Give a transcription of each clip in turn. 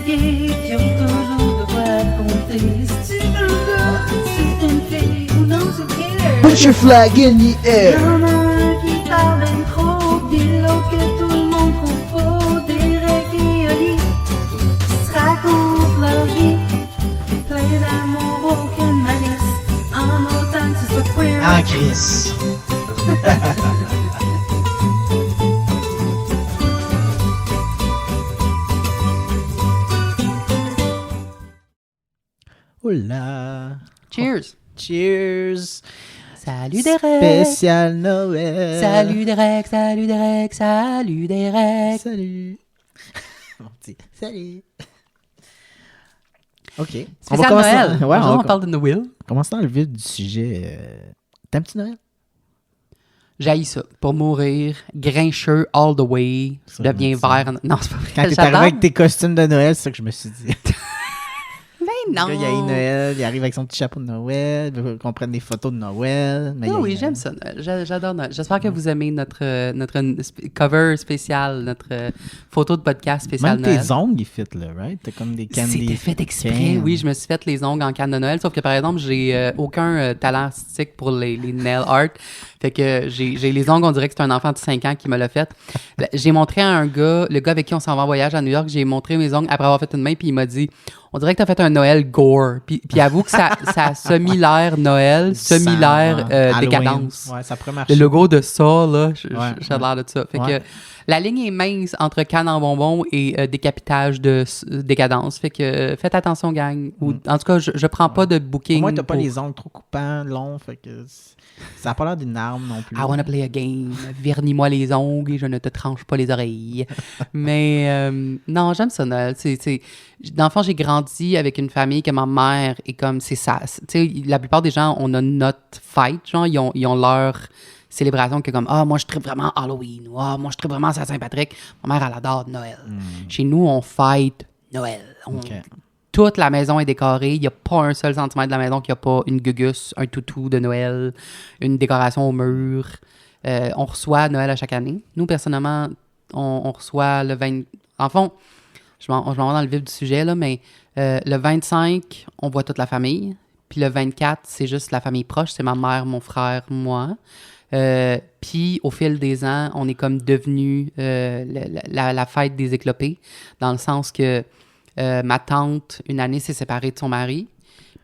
gays qui ont toujours de quoi raconter. Si tu veux un gars, si t'es une fille ou non, c'est killer. Put your flag in the air. Y'en a un qui parle ben trop, puis l'autre que tout le monde trouve faux. Des raviolis qui se racontent leur vie, plein d'amour, aucune malice, en autant que ce soit queer. Ah, Chris. Oula. Cheers! Cheers. Salut Derek! Spécial Noël. Salut Derek, salut Derek, salut Derek! Salut. Mon petit. Salut. OK. Spécial Noël! Ouais, Aujourd'hui, on parle de Noël. Commençons dans le vif du sujet. T'aimes-tu Noël? J'haïs ça. Pour mourir, grincheux all the way, Ça, je deviens ça. vert. Non, c'est pas vrai. Quand t'es J'adore. arrivé avec tes costumes de Noël, c'est ça que je me suis dit. Ben non! Là, il y a eu Noël, il arrive avec son petit chapeau de Noël, il veut qu'on prenne des photos de Noël. Mais Ah il y a oui, eu j'aime ça, Noël. J'adore Noël. J'espère que vous aimez notre cover spécial, notre photo de podcast spécial Même Noël. tes ongles, ils fit là, right? T'as comme des candy. C'était fait exprès. cannes. Oui, je me suis fait les ongles en canne de Noël, sauf que par exemple, j'ai aucun talent artistique pour les nail art. Fait que j'ai les ongles, on dirait que c'est un enfant de 5 ans qui me l'a fait. J'ai montré à un gars, le gars avec qui on s'en va en voyage à New York, j'ai montré mes ongles après avoir fait une main, puis il m'a dit on dirait que t'as fait un Noël gore. Puis avoue que ça a semi-l'air Noël, semi-l'air Halloween. décadence. Ouais, ça pourrait marcher. Le logo de ça, là, j'ai Ouais. l'air de ça. Fait Ouais. que la ligne est mince entre canne en bonbon et décapitage de décadence. Fait que faites attention, gang. Ou, en tout cas, je prends pas de booking. Au moins, t'as pas pour- les ongles trop coupants, longs, fait que ça a pas l'air d'une arme non plus. I wanna play a game. Vernis-moi les ongles et je ne te tranche pas les oreilles. Mais non, j'aime ça, Noël. Dans le fond, j'ai grandi avec une famille que ma mère est comme, c'est ça. Tu sais, la plupart des gens, on a notre fête, genre, ils ont leur célébration qui est comme, moi, je tripe vraiment Halloween. Ou, moi, je tripe vraiment Saint-Patrick. Ma mère, elle adore Noël. Chez nous, on fête Noël. Ok. Toute la maison est décorée. Il n'y a pas un seul centimètre de la maison qui n'a pas une gugus, un toutou de Noël, une décoration au mur. On reçoit Noël à chaque année. Nous, personnellement, on reçoit le 20... En fond, je m'en vais dans le vif du sujet, là, mais le 25, on voit toute la famille. Puis le 24, c'est juste la famille proche. C'est ma mère, mon frère, moi. Puis au fil des ans, on est comme devenu la fête des éclopés, dans le sens que ma tante, une année, s'est séparée de son mari.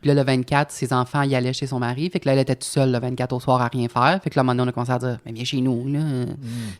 Puis là, le 24, ses enfants y allaient chez son mari. Fait que là, elle était toute seule le 24 au soir à rien faire. Fait que là, à un moment donné, on a commencé à dire « Mais viens chez nous, là. »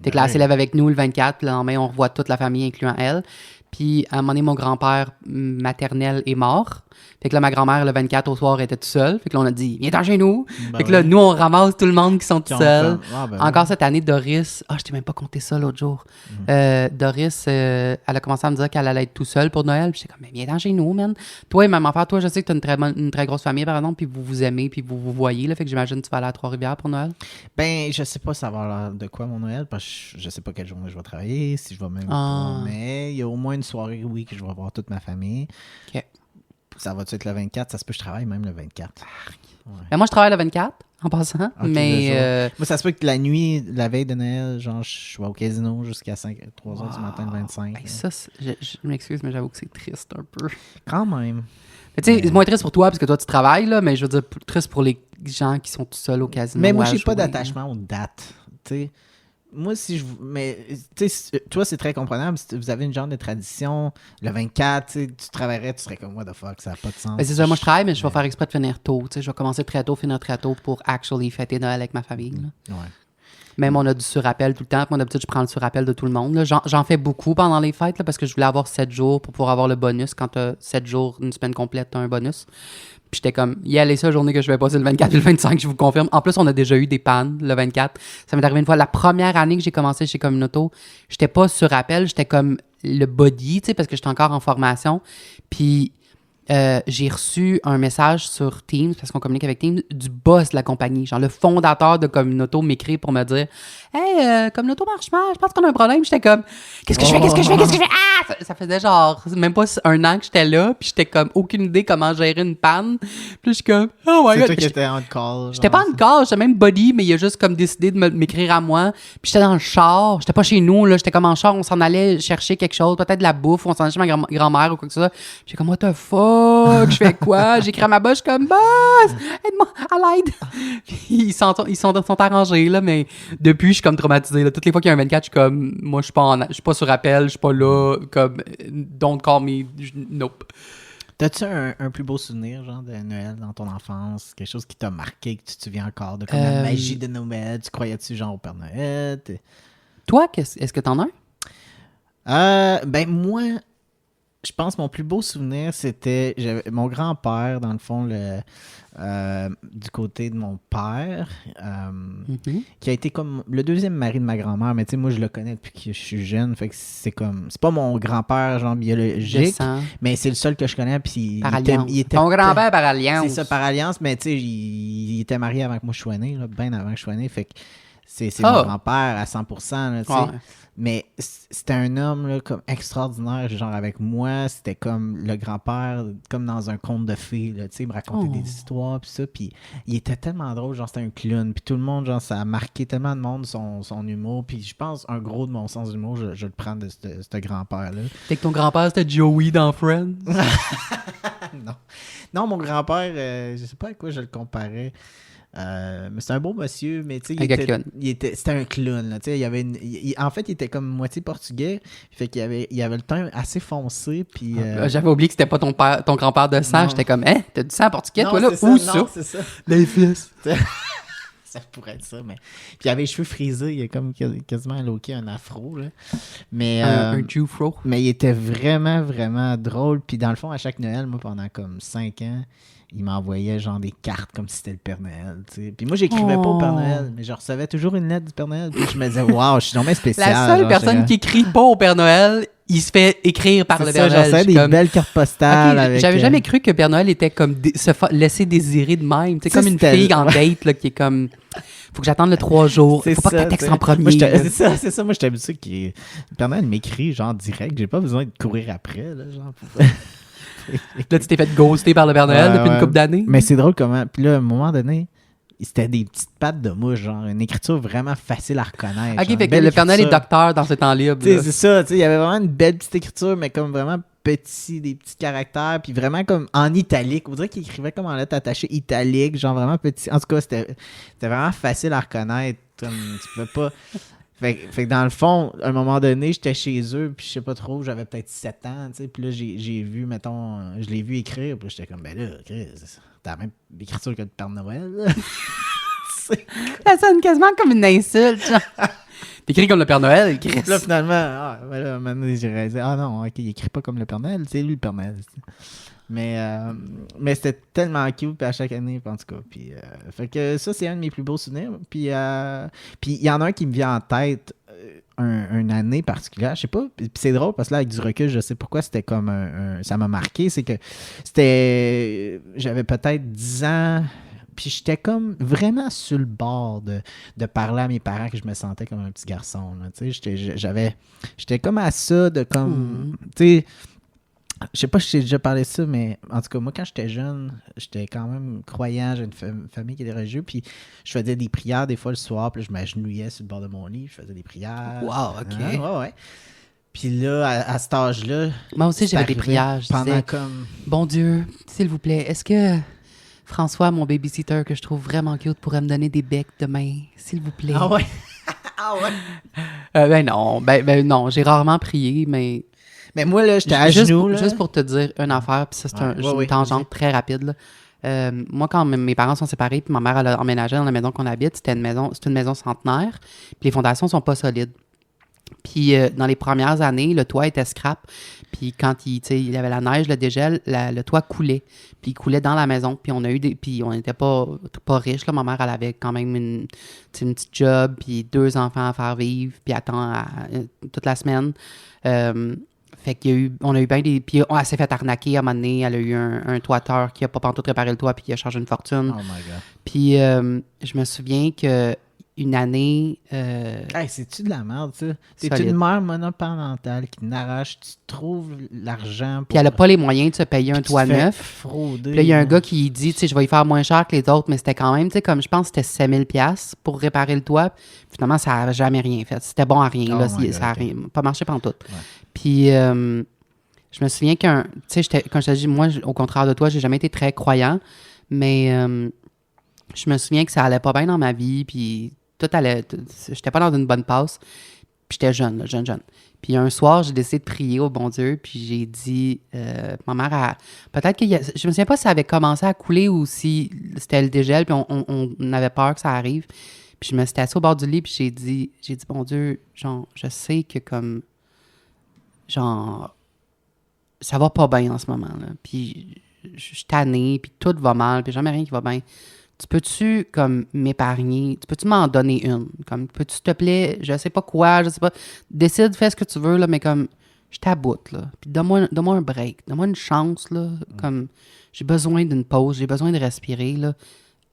Fait que là, elle s'élève avec nous le 24. Puis le lendemain, on revoit toute la famille, incluant elle. Puis à un moment donné, mon grand-père maternel est mort. Fait que là, ma grand-mère, le 24 au soir, était toute seule. Fait que là, on a dit « Viens-t'en chez nous. Ben fait que là, ouais. nous, on ramasse tout le monde qui sont tout seuls. Ben Encore cette année, Doris... je t'ai même pas compté ça l'autre jour. Doris, elle a commencé à me dire qu'elle allait être tout seule pour Noël. Puis j'étais comme, mais viens dans chez nous, man. Toi et maman, toi, je sais que t'as une très grosse famille, par exemple, puis vous vous aimez, puis vous vous voyez. Là, fait que j'imagine que tu vas aller à Trois-Rivières pour Noël. Ben, je sais pas ça va avoir l'air de quoi mon Noël, parce que je sais pas quelle journée je vais travailler, si je vais même Ah. pas. Mais il y a au moins une soirée, oui, que je vais voir toute ma famille. OK. Ça va-tu être le 24? Ça se peut que je travaille même le 24. Ben, moi, je travaille le 24, en passant. Ok, le mais jour. Moi, ça se peut que la nuit, la veille de Noël, genre, je vais au casino jusqu'à 3 h du matin le 25. hey, ça, je m'excuse, mais j'avoue que c'est triste un peu. Quand même. Mais tu sais, c'est moins triste pour toi, parce que toi, tu travailles, là, mais je veux dire, triste pour les gens qui sont tout seuls au casino. Mais moi, à j'ai pas jouer. d'attachement aux dates. Tu sais. Moi, si je. Mais, tu sais, toi, c'est très comprenable. Si vous avez une genre de tradition, le 24, tu sais, tu travaillerais, tu serais comme, what the fuck, ça n'a pas de sens. Ben, c'est ça, moi je travaille, mais je vais faire exprès de finir tôt. Tu sais, je vais commencer très tôt, finir très tôt pour actually fêter Noël avec ma famille. Là. Ouais. Même on a du surappel tout le temps. Moi, d'habitude, je prends le surappel de tout le monde. Là. J'en fais beaucoup pendant les fêtes là, parce que je voulais avoir 7 jours pour pouvoir avoir le bonus. Quand tu as 7 jours, une semaine complète, tu as un bonus. Puis j'étais comme, y a les seules journées que je vais passer le 24 et le 25, je vous confirme. En plus, on a déjà eu des pannes le 24. Ça m'est arrivé une fois. La première année que j'ai commencé chez Communauto, j'étais pas sur appel, j'étais comme le body, tu sais, parce que j'étais encore en formation. Puis j'ai reçu un message sur Teams, parce qu'on communique avec Teams, du boss de la compagnie. Genre, le fondateur de Communauto m'écrit pour me dire « Hey, Communauto marche mal, je pense qu'on a un problème. » J'étais comme « Qu'est-ce que je fais? Qu'est-ce que je fais? Qu'est-ce que je fais? » Ah! Ça faisait genre même pas un an que j'étais là, puis j'étais comme aucune idée comment gérer une panne. Puis je suis comme « Oh my C'est God! » toi qui étais en call. J'étais pas en call, j'étais même body, mais il a juste comme décidé de m'écrire à moi. Puis j'étais dans le char, j'étais pas chez nous, là, j'étais comme en char, on s'en allait chercher quelque chose, peut-être de la bouffe, on s'en allait chez ma grand-mère ou quoi que ce soit. Puis j'étais comme, what the fuck, je fais quoi? J'écris à ma boss, je suis comme, boss, aide-moi, à l'aide. Puis ils sont arrangés, là, mais depuis, je suis comme traumatisée, là. Toutes les fois qu'il y a un 24, je suis comme, moi, je suis pas sur appel, je suis pas là, comme, don't call me, nope. T'as-tu un plus beau souvenir, genre, de Noël dans ton enfance? Quelque chose qui t'a marqué, que tu te souviens encore de comme la magie de Noël? Tu croyais-tu, genre, au Père Noël? Toi, est-ce que t'en as un? Ben, moi, je pense que mon plus beau souvenir, c'était mon grand-père, dans le fond, du côté de mon père, qui a été comme le deuxième mari de ma grand-mère. Mais tu sais, moi, je le connais depuis que je suis jeune. Fait que c'est pas mon grand-père, genre, biologique, mais c'est le seul que je connais. Puis par alliance. Ton grand-père par alliance. C'est ça, par alliance. Mais tu sais, il était marié avant que moi je sois né, là, bien avant que je sois né. Fait que c'est mon grand-père à 100%, là, tu sais. Ouais. Mais c'était un homme là, comme extraordinaire, genre avec moi, c'était comme le grand-père, comme dans un conte de fées, là, tu sais, il me racontait des histoires, puis ça, puis il était tellement drôle, genre c'était un clown, puis tout le monde, genre ça a marqué tellement de monde son humour, puis je pense un gros de mon sens d'humour, je le prends de ce grand-père-là. Fait que ton grand-père c'était Joey dans Friends? Non, mon grand-père, je sais pas à quoi je le comparais. Mais c'est un beau monsieur, mais tu sais, c'était un clown. Là, en fait, il était comme moitié portugais, fait qu'il avait le teint assez foncé. Puis, j'avais oublié que c'était pas ton grand-père de sang. J'étais comme, hein, t'as du sang portugais, toi là? Où ça? Non, c'est ça. Les fils. Ça pourrait être ça, mais... Puis il avait les cheveux frisés, il a comme quasiment loqué un afro, là. Mais, un Jew-fro. Mais il était vraiment, vraiment drôle. Puis dans le fond, à chaque Noël, moi, pendant comme 5 ans, il m'envoyait genre des cartes comme si c'était le Père Noël, tu sais. Puis moi, j'écrivais pas au Père Noël, mais je recevais toujours une lettre du Père Noël. Puis je me disais, waouh, je suis vraiment spécial. La seule personne qui écrit pas au Père Noël, il se fait écrire par le Père Noël. J'en des belles cartes postales. Okay, j'avais jamais cru que Père Noël était comme se laisser désirer de même. C'est comme une fille en date là, qui est comme... Faut que j'attende le 3 jours. Faut pas que tu textes en premier. C'est ça. Moi, je suis habitué que le Père Noël m'écrit genre direct. J'ai pas besoin de courir après. Là, genre, là, tu t'es fait ghoster par le Père Noël depuis une couple d'années. Mais c'est drôle comment... Puis là, à un moment donné... C'était des petites pattes de mouche, genre une écriture vraiment facile à reconnaître. OK, fait que le Père Noël est docteur dans ses temps libres. C'est ça, il y avait vraiment une belle petite écriture, mais comme vraiment petit, des petits caractères, puis vraiment comme en italique. On dirait qu'il écrivait comme en lettres attachées italique, genre vraiment petit. En tout cas, c'était vraiment facile à reconnaître. Comme, tu peux pas... Fait que dans le fond, à un moment donné, j'étais chez eux, puis je sais pas trop, j'avais peut-être 7 ans, tu sais, puis là, j'ai vu, mettons, je l'ai vu écrire, puis j'étais comme, ben là, Chris, t'as la même écriture que le Père Noël, là. Ça sonne quasiment comme une insulte, genre. T'écris comme le Père Noël, Chris. Là, finalement, maintenant, j'ai réalisé, non, ok, il écrit pas comme le Père Noël, c'est lui le Père Noël. Mais c'était tellement cute, puis à chaque année, en tout cas. Puis, fait que ça, c'est un de mes plus beaux souvenirs. Puis il y en a un qui me vient en tête une année particulière. Je sais pas. Puis c'est drôle parce que là, avec du recul, je sais pourquoi c'était comme ça m'a marqué. C'est que j'avais peut-être 10 ans. Puis j'étais comme vraiment sur le bord de parler à mes parents que je me sentais comme un petit garçon. Tu sais, j'étais comme à ça de comme... Tu sais, je sais pas si j'ai déjà parlé de ça, mais en tout cas, moi, quand j'étais jeune, j'étais quand même croyant. J'ai une famille qui était religieuse, puis je faisais des prières des fois le soir, puis je m'agenouillais sur le bord de mon lit, je faisais des prières. Wow, OK. Ouais. Puis là, à cet âge-là... Moi aussi, j'avais des prières. Je disais, bon Dieu, s'il vous plaît, est-ce que François, mon babysitter, que je trouve vraiment cute, pourrait me donner des becs demain, s'il vous plaît? Ah ouais? Ben non, j'ai rarement prié, mais... Mais moi, là, j'étais à genoux. Juste pour te dire une affaire, puis ça, c'est une tangente très rapide. Là. Moi, quand mes parents sont séparés, puis ma mère elle a emménagé dans la maison qu'on habite, c'est une maison centenaire, puis les fondations sont pas solides. Puis dans les premières années, le toit était scrap, puis quand il y avait la neige, le dégel, le toit coulait, puis il coulait dans la maison, puis puis on n'était pas riches, là. Ma mère, elle avait quand même une petite job, puis 2 enfants à faire vivre, puis attend toute la semaine. Fait on a eu bien des... Puis elle s'est fait arnaquer à un moment donné. Elle a eu un toiteur qui a pas pantoute réparé le toit puis qui a chargé une fortune. Oh my God. Puis je me souviens que une année... Hey, c'est-tu de la merde, ça? T'es Solide. une mère monoparentale qui n'arrache, tu trouves l'argent pour... Puis elle a pas les moyens de se payer un Puis tu toit te fais neuf. frauder. Puis là, il y a un là. gars qui dit, tu sais, je vais y faire moins cher que les autres, mais c'était quand même, tu sais, comme je pense que c'était 7 000 $ pour réparer le toit. Finalement, ça n'a jamais rien fait. C'était bon à rien, Oh là. my God, Ça n'a ok. pas marché pantoute. Ouais. Puis, je me souviens tu sais, quand je te dis, moi, au contraire de toi, j'ai jamais été très croyant, mais je me souviens que ça allait pas bien dans ma vie, puis tout allait, j'étais pas dans une bonne passe, puis j'étais jeune, là, jeune. Puis un soir, j'ai décidé de prier au bon Dieu, puis j'ai dit, ma mère a... Peut-être que... Je me souviens pas si ça avait commencé à couler ou si c'était le dégel, puis on avait peur que ça arrive. Puis je me suis assise au bord du lit, puis j'ai dit, bon Dieu, genre, je sais que comme... Genre... Ça va pas bien en ce moment, là. Puis je suis tannée, puis tout va mal, puis jamais rien qui va bien. Tu peux-tu, comme, m'épargner? Tu peux-tu m'en donner une? Comme, peux-tu, s'il te plaît, je sais pas quoi, je sais pas. Décide, fais ce que tu veux, là, mais comme, je t'aboute, là. Puis donne-moi un break. Donne-moi une chance, là. Comme, j'ai besoin d'une pause, j'ai besoin de respirer, là.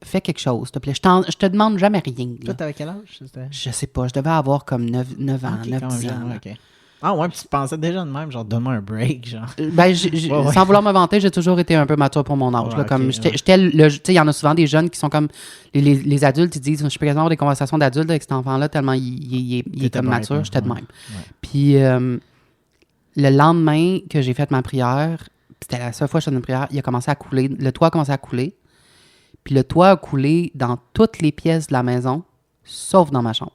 Fais quelque chose, s'il te plaît. Je te demande jamais rien, là. Toi, t'avais quel âge? C'était... Je sais pas, je devais avoir comme 9 ans, Ok, 9, quand même 10 ans. jeune, là. ok. Ah ouais, puis tu pensais déjà de même, genre, donne-moi un break, genre. Ben, Ouais. sans vouloir me vanter, j'ai toujours été un peu mature pour mon âge. Ouais, là, comme ok, j'étais tu sais, il y en a souvent des jeunes qui sont comme les adultes, ils disent, je peux quasiment avoir des conversations d'adultes avec cet enfant-là tellement il est T'étais comme bête, mature. hein, J'étais de ouais. même. Ouais. Puis le lendemain que j'ai fait ma prière, c'était la seule fois que je faisais une prière, il a commencé à couler, le toit a commencé à couler. Puis le toit a coulé dans toutes les pièces de la maison, sauf dans ma chambre.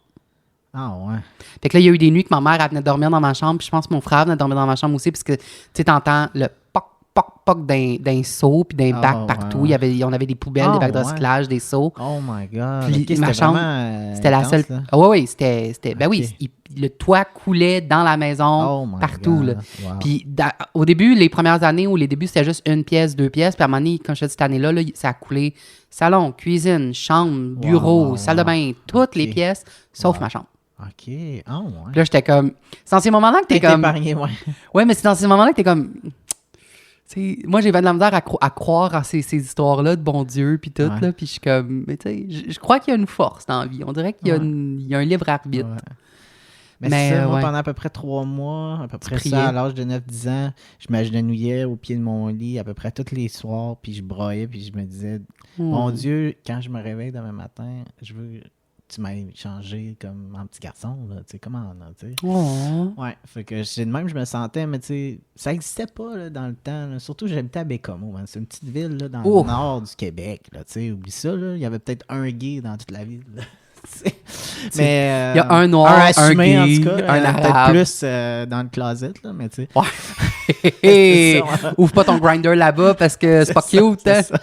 Ah ouais. Fait que là, il y a eu des nuits que ma mère elle venait dormir dans ma chambre, puis je pense que mon frère venait dormir dans ma chambre aussi, parce que, tu sais, t'entends le poc, poc, poc d'un seau, puis d'un bac ouais, partout. ouais. On avait des poubelles, des bacs de ouais. recyclage, des seaux. Oh my God. Puis Ok, c'était ma chambre, vraiment, C'était la intense, seule. là. Ah oui, c'était. Ben Ok. oui, le toit coulait dans la maison, Oh my partout. God. Là. Wow. Puis au début, les premières années où les débuts, c'était juste une pièce, 2 pièces. Puis à un moment donné, comme je te dis, cette année-là, là, ça a coulé salon, cuisine, chambre, bureau, wow, salle de bain, toutes Ok. les pièces, sauf Wow. ma chambre. OK. Ah ouais. Puis là, j'étais comme. C'est dans ces moments-là que t'es T'es comme. épargné, ouais. Ouais, mais c'est dans ces moments-là que t'es comme. Tu sais, moi, j'ai de la misère à croire à ces histoires-là de bon Dieu, puis tout, Ouais. là. Puis je suis comme. Mais tu sais, je crois qu'il y a une force dans la vie. On dirait qu'il y a, Ouais. il y a un libre arbitre. Ouais. Mais, Mais, c'est ça, moi, ouais. pendant à peu près 3 mois, à peu près priais. ça, à l'âge de 9-10 ans, je m'agenouillais au pied de mon lit à peu près tous les soirs, puis je broyais, puis je me disais, mon Dieu, quand je me réveille demain matin, je veux que tu m'aies changé comme un petit garçon, là, tu sais, comment, là, tu sais. Oh. Ouais, fait que c'est de même que je me sentais, mais tu sais, ça n'existait pas là, dans le temps. Là. Surtout, j'habitais à Bécomo. Hein. C'est une petite ville là, dans Oh. le nord du Québec. Là, tu sais, oublie ça, là. Il y avait peut-être un gay dans toute la ville. là. Mais Il y a un noir, un assumé, en gay, tout cas, un peut-être arabe. plus dans le closet, là, mais tu sais. Ouais. C'est ça, ouais. Ouvre pas ton grinder là-bas parce que c'est pas ça, cute, hein? c'est ça.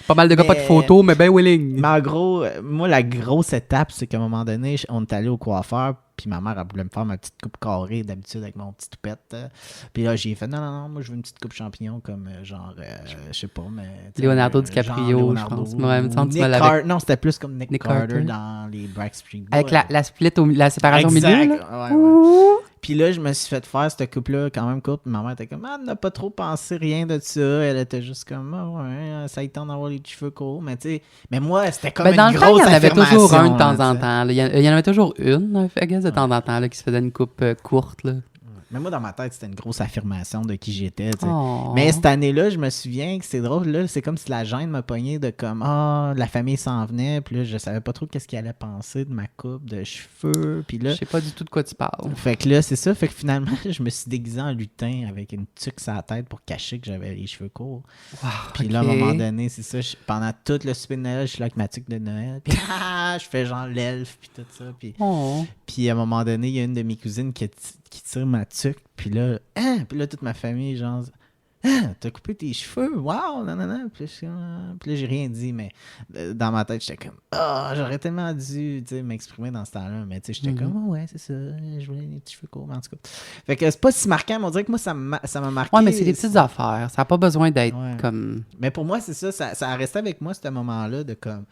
Pas mal de gars, pas de Mais- photos, mais ben willing. Mais en gros, moi, la grosse étape, c'est qu'à un moment donné, on est allé au coiffeur, puis ma mère, elle voulait me faire ma petite coupe carrée d'habitude avec mon petit toupette. Puis là, j'ai fait non, moi, je veux une petite coupe champignon comme genre, je sais pas, mais. tu sais, Leonardo genre DiCaprio, Leonardo je pense. Ouais, il me semble que tu Nick me l'avais- Non, c'était plus comme Nick Carter Carter. dans les Backstreet Boys. Avec la split, la séparation au milieu, Exact, là. ouais, ouais. Puis là, je me suis fait faire cette coupe-là quand même courte. Ma mère était comme, elle n'a pas trop pensé rien de ça. Elle était juste comme, ah ouais, ça y tente d'avoir les cheveux courts. Mais tu sais, mais moi, c'était comme Ben, dans une le temps, il grosse y en avait toujours un de affirmation, temps là, en tu sais. temps. Là. Il y en avait toujours une, I guess, de temps en temps, là, qui se faisait une coupe courte. Là. Mais moi, dans ma tête, c'était une grosse affirmation de qui j'étais. Tu sais. Oh. Mais cette année-là, je me souviens que c'est drôle. Là, c'est comme si la gêne m'a pogné de comme, la famille s'en venait. Puis là, je savais pas trop qu'est-ce qu'ils allaient penser de ma coupe de cheveux. Puis là, Je sais pas du tout de quoi tu parles. fait que là, c'est ça. Fait que finalement, je me suis déguisé en lutin avec une tuque sur la tête pour cacher que j'avais les cheveux courts. Wow, Puis là, à un moment donné, c'est ça. Pendant tout le souper de Noël, je suis là avec ma tuque de Noël. Puis je fais genre l'elfe, puis tout ça. Puis à un moment donné, il y a une de mes cousines qui tire ma tuque. Puis là, puis là, toute ma famille, genre, t'as coupé tes cheveux? Waouh! Non. Puis là, j'ai rien dit, mais dans ma tête, j'étais comme, j'aurais tellement dû m'exprimer dans ce temps-là. Mais tu sais, j'étais comme, ouais, c'est ça, je voulais des petits cheveux courts, mais en tout cas. Fait que c'est pas si marquant, mais on dirait que moi, ça m'a marqué. Ouais, mais c'est des petites affaires. Ça n'a pas besoin d'être Ouais. comme. Mais pour moi, c'est ça a resté avec moi, ce moment-là, de comme,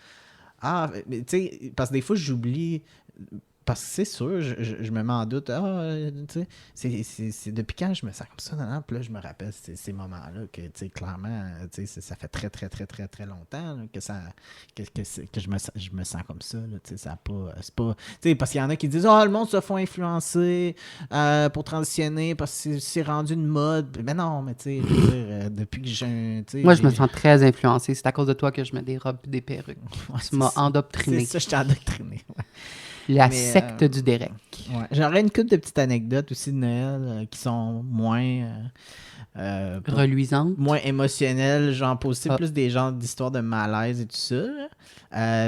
mais tu sais, parce que des fois, j'oublie parce que c'est sûr, je me mets en doute. Tu sais, c'est depuis quand je me sens comme ça? Non, puis là, je me rappelle ces moments-là que, tu sais, clairement, tu sais, ça fait très, très, très, très, très longtemps là, que je me sens comme ça. Là, tu sais, ça a pas... C'est pas... Tu sais, parce qu'il y en a qui disent « le monde se font influencer pour transitionner parce que c'est rendu une mode. » Mais non, mais tu sais, je veux dire, depuis que j'ai... Moi, je me sens très influencée. C'est à cause de toi que je mets des robes et des perruques. Ouais, Tu m'as endoctriné. C'est ça, je t'ai endoctriné. Ouais. La Mais, secte du Derek. Ouais. J'aurais une couple de petites anecdotes aussi de Noël qui sont moins... Reluisante. moins émotionnelles, genre poster plus des genres d'histoires de malaise et tout ça.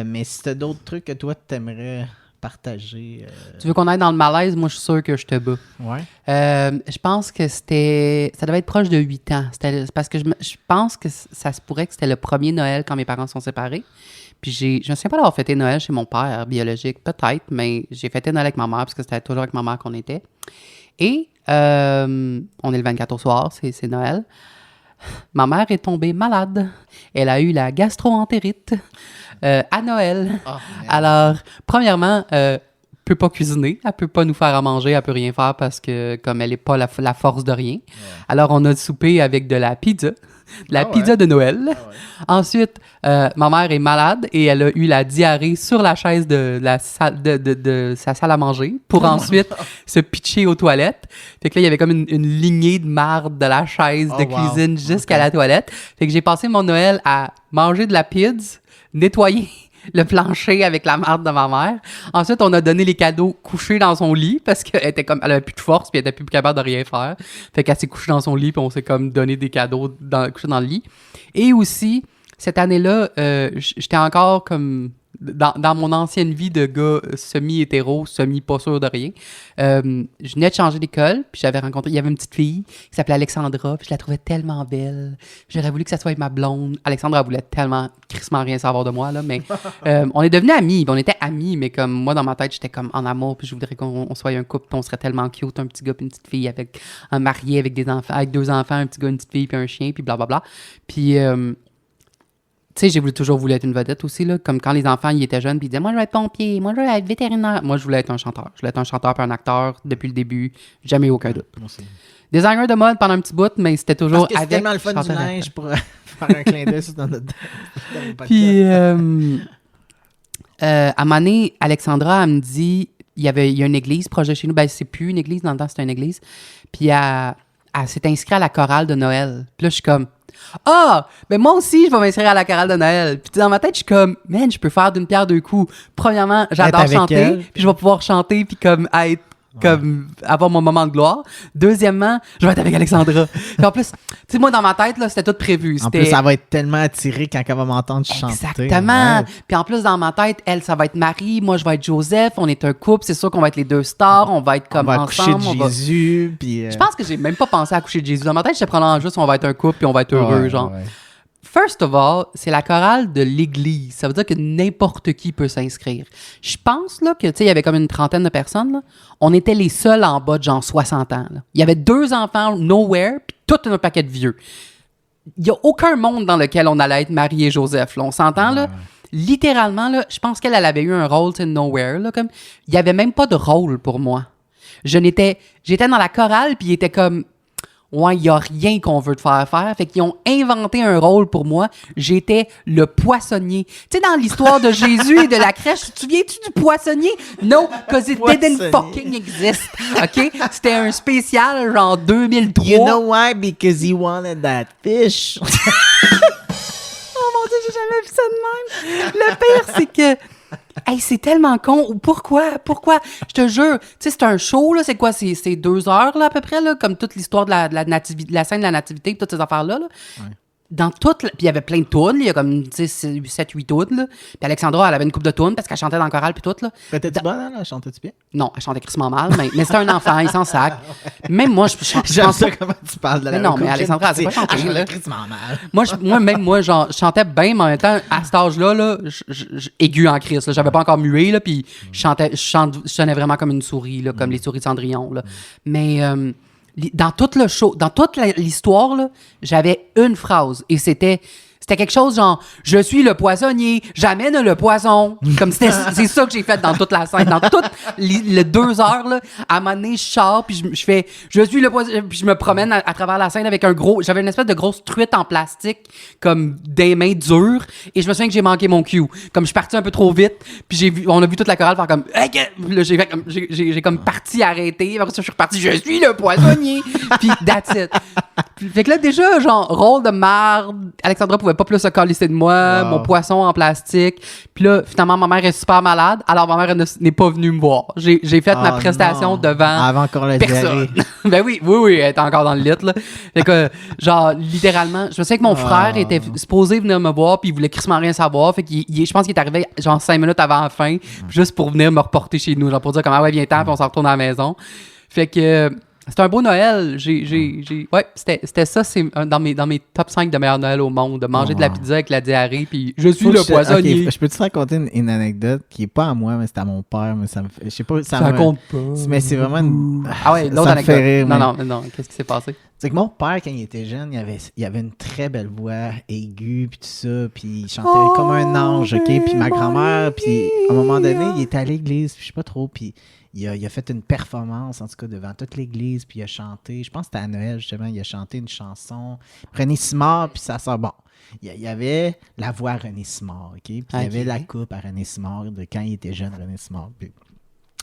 Mais si t'as d'autres trucs que toi t'aimerais partager... Tu veux qu'on aille dans le malaise? Moi, je suis sûr que je te bats. Ouais. Je pense que c'était... Ça devait être proche de 8 ans. C'est parce que je pense que ça se pourrait que c'était le premier Noël quand mes parents sont séparés. Puis je me souviens pas d'avoir fêté Noël chez mon père biologique, peut-être, mais j'ai fêté Noël avec ma mère parce que c'était toujours avec ma mère qu'on était. Et on est le 24 au soir, c'est Noël. Ma mère est tombée malade. Elle a eu la gastro-entérite à Noël. Oh, alors, premièrement, peut pas cuisiner, elle peut pas nous faire à manger, elle peut rien faire parce que comme elle est pas la force de rien. Ouais. Alors, on a soupé avec de la pizza. Pizza de Noël. Ah ouais. Ensuite, ma mère est malade et elle a eu la diarrhée sur la chaise de sa salle à manger pour ensuite se pitcher aux toilettes. Fait que là, il y avait comme une lignée de marde de la chaise de cuisine jusqu'à la toilette. Fait que j'ai passé mon Noël à manger de la pizza, nettoyer le plancher avec la marde de ma mère. Ensuite, on a donné les cadeaux couchés dans son lit parce qu'elle avait plus de force puis elle était plus capable de rien faire. Fait qu'elle s'est couchée dans son lit puis on s'est comme donné des cadeaux couchés dans le lit. Et aussi, cette année-là, j'étais encore comme dans mon ancienne vie de gars semi-hétéro, semi-pas sûr de rien. Je venais de changer d'école puis j'avais rencontré, il y avait une petite fille qui s'appelait Alexandra puis je la trouvais tellement belle. J'aurais voulu que ça soit ma blonde. Alexandra voulait tellement crissement rien savoir de moi, là, mais on est devenus amis. On était amis, mais comme moi, dans ma tête, j'étais comme en amour puis je voudrais qu'on soit un couple puis on serait tellement cute, un petit gars puis une petite fille avec un marié avec des enfants, avec 2 enfants, un petit gars, une petite fille puis un chien puis blablabla. Puis tu sais, j'ai toujours voulu être une vedette aussi, là. Comme quand les enfants, ils étaient jeunes, puis ils disaient « Moi, je veux être pompier. Moi, je veux être vétérinaire. » Moi, je voulais être un chanteur. Je voulais être un chanteur puis un acteur depuis le début. Jamais eu aucun doute. Moi aussi. Designer de mode pendant un petit bout, mais c'était toujours parce que avec... c'est tellement le fun du linge pour faire un clin d'œil dans notre puis, à un moment donné, Alexandra, elle me dit... Il y a une église proche de chez nous. Ben, c'est plus une église. Dans le temps, c'était une église. Puis, elle s'est inscrite à la chorale de Noël. Puis là, je suis comme... ben moi aussi, je vais m'inscrire à la chorale de Noël. Puis dans ma tête, je suis comme, man, je peux faire d'une pierre deux coups. Premièrement, j'adore chanter, puis je vais pouvoir chanter, puis comme être, comme avoir mon moment de gloire. Deuxièmement, je vais être avec Alexandra. Puis en plus, tu sais, moi, dans ma tête, là, c'était tout prévu. En plus, ça va être tellement attiré quand elle va m'entendre chanter. Exactement. Ouais. Puis en plus, dans ma tête, elle, ça va être Marie, moi, je vais être Joseph, on est un couple, c'est sûr qu'on va être les 2 stars, on va être comme ensemble. On va accoucher de Jésus, puis... Je pense que j'ai même pas pensé à accoucher de Jésus. Dans ma tête, j'étais probablement juste, on va être un couple, puis on va être heureux, genre. Ouais. First of all, c'est la chorale de l'église. Ça veut dire que n'importe qui peut s'inscrire. Je pense là, que, tu sais, il y avait comme une trentaine de personnes. Là. On était les seuls en bas de genre 60 ans. Là. Il y avait 2 enfants nowhere, puis tout un paquet de vieux. Il n'y a aucun monde dans lequel on allait être Marie et Joseph. Là. On s'entend, là? Littéralement, là, je pense qu'elle avait eu un rôle, tu sais, nowhere. Là, comme, il n'y avait même pas de rôle pour moi. J'étais dans la chorale, puis il était comme... Ouais, il n'y a rien qu'on veut te faire faire. Fait qu'ils ont inventé un rôle pour moi. J'étais le poissonnier. Tu sais, dans l'histoire de Jésus et de la crèche, te souviens-tu du poissonnier? No, because it didn't fucking exist. OK? C'était un spécial, genre 2003. You know why? Because he wanted that fish. Oh mon Dieu, j'ai jamais vu ça de même. Le pire, c'est que... Hey, c'est tellement con. Pourquoi? Je te jure. Tu sais, c'est un show, là. C'est quoi? C'est 2 heures, là, à peu près, là. Comme toute l'histoire de la scène de la nativité et toutes ces affaires-là, là. Ouais. Dans toute... Puis il y avait plein de tunes. Il y a comme 7-8 tunes, là. Puis Alexandra, elle avait une couple de tunes parce qu'elle chantait dans le choral puis tout, là. T'étais-tu bonne, elle? Chantais-tu bien? Non, elle chantait crissement mal, mais c'était un enfant, il s'en sac. Même moi, je J'aime ça comment tu parles de la non, mais Alexandra, elle sait pas chanter, là. Crissement mal. Moi, genre, je chantais bien, mais en même temps, à cet âge-là, là, aigu en crise, là. J'avais pas encore mué, là, puis je sonnais vraiment comme une souris, là, comme les souris de Cendrillon, là. Mais... dans tout le show, dans toute l'histoire, là, j'avais une phrase et c'était C'était quelque chose genre, je suis le poissonnier, j'amène le poisson. Comme c'est ça que j'ai fait dans toute la scène. Dans toutes les 2 heures, là, à un moment donné, je sors, puis je fais, je suis le poissonnier, puis je me promène à travers la scène avec j'avais une espèce de grosse truite en plastique, comme des mains dures, et je me souviens que j'ai manqué mon cue. Comme je suis parti un peu trop vite, puis on a vu toute la chorale faire comme, hey, là, j'ai comme parti arrêter, après ça, je suis reparti, je suis le poissonnier, puis that's it. Fait que là, déjà, genre, rôle de marde, Alexandra pouvait pas plus se calisser de moi, mon poisson en plastique. Puis là, finalement, ma mère est super malade, alors ma mère n'est pas venue me voir. J'ai fait ma prestation devant avant encore la personne. diarrhée. Ben oui, elle était encore dans le lit, là. Fait que, genre, littéralement, je me souviens que mon frère était supposé venir me voir, puis il voulait crissement rien savoir. Fait que je pense qu'il est arrivé, genre, 5 minutes avant la fin, juste pour venir me reporter chez nous, genre, pour dire comme, ah ouais, viens-t'en, puis on s'en retourne à la maison. Fait que... C'était un beau Noël. Ouais, c'était ça, c'est dans mes top 5 de meilleurs Noël au monde. De manger de la pizza avec la diarrhée, puis je suis le poissonnier. Okay, je peux te raconter une anecdote qui est pas à moi, mais c'est à mon père. Mais ça me fait, je sais pas, ça compte pas. Mais c'est vraiment une... Ah ouais, l'autre anecdote. Fait rire, non, qu'est-ce qui s'est passé? C'est que mon père, quand il était jeune, il avait une très belle voix aiguë, puis tout ça, puis il chantait comme un ange, OK? Puis ma grand-mère, puis à un moment donné, il était à l'église, puis je sais pas trop, puis il a fait une performance, en tout cas, devant toute l'église, puis il a chanté, je pense que c'était à Noël, justement, il a chanté une chanson, René Simard, puis ça sort, bon, il y avait la voix à René Simard, OK? Puis il y avait la coupe à René Simard, de quand il était jeune, René Simard, puis...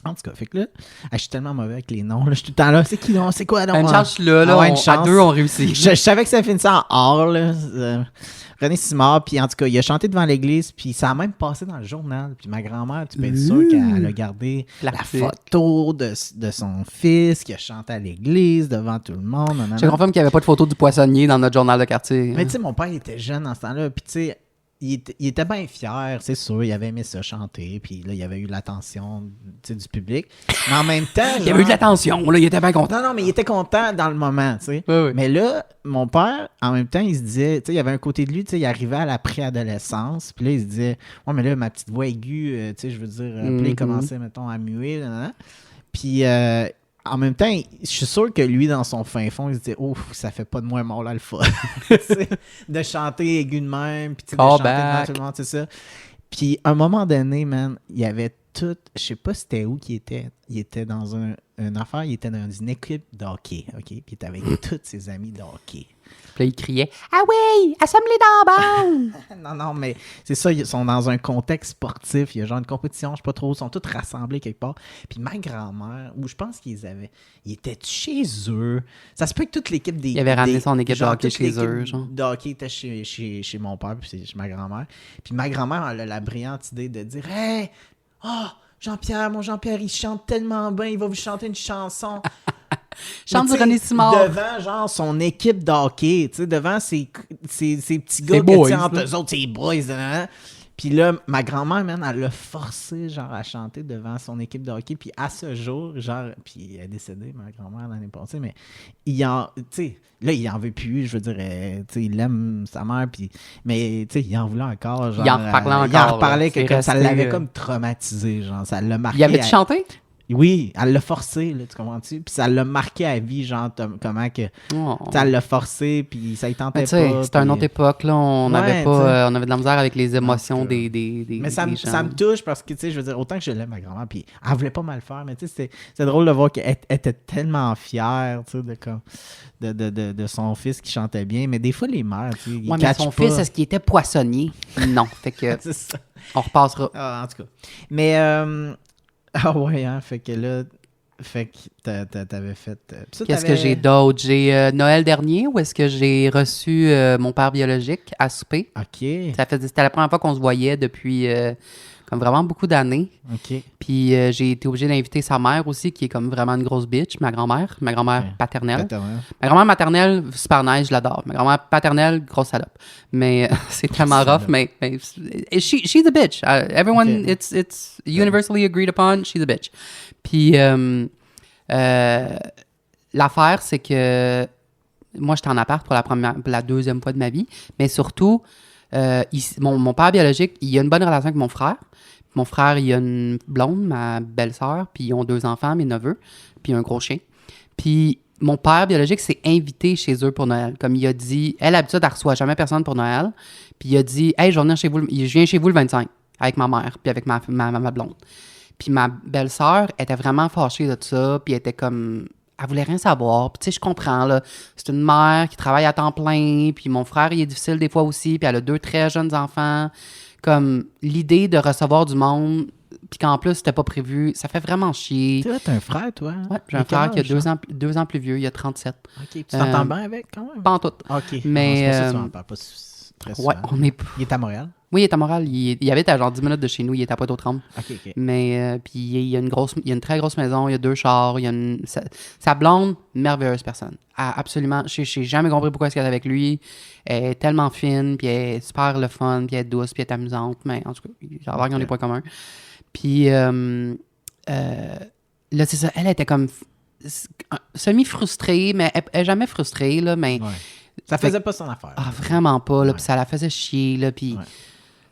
En tout cas, fait que là, je suis tellement mauvais avec les noms. Là, je suis tout le temps là. C'est qui non? C'est quoi? Non, une chance, là. À 2, on réussit. Je savais que ça finissait en or. Là. René Simard, puis en tout cas, il a chanté devant l'église, puis ça a même passé dans le journal. Puis ma grand-mère, tu peux être sûr qu'elle a gardé la photo de son fils qui a chanté à l'église devant tout le monde. Je confirme qu'il n'y avait pas de photo du poissonnier dans notre journal de quartier. Mais tu sais, mon père il était jeune en ce temps-là, puis tu sais, il était bien fier, c'est sûr, il avait aimé ça chanter, puis là, il avait eu l'attention du public. Mais en même temps... il avait eu de l'attention, là, il était bien content. Non, mais il était content dans le moment, tu sais. Oui. Mais là, mon père, en même temps, il se disait, tu sais, il y avait un côté de lui, tu sais, il arrivait à la préadolescence, puis là, il se disait, ouais, mais là, ma petite voix aiguë, tu sais, je veux dire, puis là, il commençait, mettons, à muer, puis... en même temps, je suis sûr que lui, dans son fin fond, il se dit « Ouf, ça fait pas de moi mort l'alpha. » De chanter aigu de même, puis de chanter devant tout le monde, c'est ça. Puis, à un moment donné, man, il y avait tout... Je sais pas c'était où qu'il était. Il était dans une affaire, il était dans une équipe de hockey, OK? Puis, il était avec tous ses amis de hockey. Puis là, il criait « Ah oui, assemblée dans la bande! » Non, mais c'est ça, ils sont dans un contexte sportif. Il y a genre une compétition, je sais pas trop, ils sont tous rassemblés quelque part. Puis ma grand-mère, ou je pense ils étaient chez eux. Ça se peut que toute l'équipe des... Il avait ramené son équipe de hockey chez eux, genre. De hockey était chez mon père, puis chez ma grand-mère. Puis ma grand-mère, elle a la brillante idée de dire « Hey! Oh! Jean-Pierre, mon Jean-Pierre, il chante tellement bien, il va vous chanter une chanson. » Chante du René Simard. Devant, genre, son équipe d'hockey, tu sais, devant ces petits gars qui entre eux autres, ces boys, Puis là, ma grand-mère, man, elle l'a forcé, genre, à chanter devant son équipe de hockey. Puis à ce jour, genre, puis elle est décédée, ma grand-mère, l'année passée, mais tu sais, là, il en veut plus, je veux dire, tu sais, il aime sa mère, puis, mais, tu sais, il en voulait encore, genre. Il en reparlait encore. Il en reparlait, que resté, ça l'avait comme traumatisé, genre, ça l'a marqué. Il avait-tu chanté? Oui, elle l'a forcé, là, tu comprends-tu? Puis ça l'a marqué à vie, genre, comment que... Elle l'a forcé, puis ça y tentait pas. C'était une autre époque, là. On avait de la misère avec les émotions des mais ça gens. Ça me touche parce que, tu sais, je veux dire, autant que je l'aime, ma grand-mère, puis elle voulait pas mal faire, mais tu sais, c'est drôle de voir qu'elle était tellement fière, tu sais, de son fils qui chantait bien. Mais des fois, les mères, tu sais, ils mais son fils, est-ce qu'il était poissonnier? Non, fait que... C'est ça. On repassera. En tout cas. Mais... Ah ouais, hein, fait que là, t'avais fait... Qu'est-ce que j'ai d'autre? J'ai Noël dernier, où est-ce que j'ai reçu mon père biologique à souper. OK. C'était la première fois qu'on se voyait depuis comme vraiment beaucoup d'années. OK. Puis j'ai été obligé d'inviter sa mère aussi, qui est comme vraiment une grosse bitch, ma grand-mère paternelle. Ma grand-mère maternelle, super nice, je l'adore. Ma grand-mère paternelle, grosse salope. Mais c'est tellement rough, mais she's a bitch. Everyone, it's universally agreed upon, she's a bitch. Puis l'affaire, c'est que moi, j'étais en appart pour la deuxième fois de ma vie, mais surtout, mon père biologique, il a une bonne relation avec mon frère. Mon frère, il a une blonde, ma belle-sœur, puis ils ont 2 enfants, mes neveux, puis un gros chien. Puis mon père biologique s'est invité chez eux pour Noël. Comme il a dit, elle, d'habitude, elle reçoit jamais personne pour Noël. Puis il a dit, hey, je vais venir chez vous, je viens chez vous le 25 avec ma mère, puis avec ma blonde. Puis ma belle-sœur était vraiment fâchée de ça, puis elle était comme, elle voulait rien savoir. Puis tu sais, je comprends, là, c'est une mère qui travaille à temps plein, puis mon frère, il est difficile des fois aussi, puis elle a 2 très jeunes enfants. Comme l'idée de recevoir du monde, puis qu'en plus, c'était pas prévu, ça fait vraiment chier. Tu sais, t'as un frère, toi? Ouais, j'ai un frère qui a 2 ans plus vieux, il a 37. OK. Tu t'entends bien avec, quand même? Pas en tout. OK. Mais, c'est pour ça que tu m'en parles pas très souvent. Ouais, on est... Il est à Montréal? Oui, il est à Montréal. Il habite à genre 10 minutes de chez nous. Il est à Pointe-aux-Trembles. OK. Mais, puis il y a une très grosse maison. Il y a 2 chars. Sa blonde, merveilleuse personne. Absolument. Je n'ai jamais compris pourquoi est-ce qu'elle est avec lui. Elle est tellement fine, puis elle est super le fun, puis elle est douce, puis elle est amusante. Mais en tout cas, il va avoir qu'ils ont des points communs. Puis là, c'est ça. Elle était comme semi-frustrée, mais elle n'est jamais frustrée, là, mais... Ouais. Ça faisait pas son affaire. Ah, vraiment pas, là, puis ça la faisait chier, là, puis...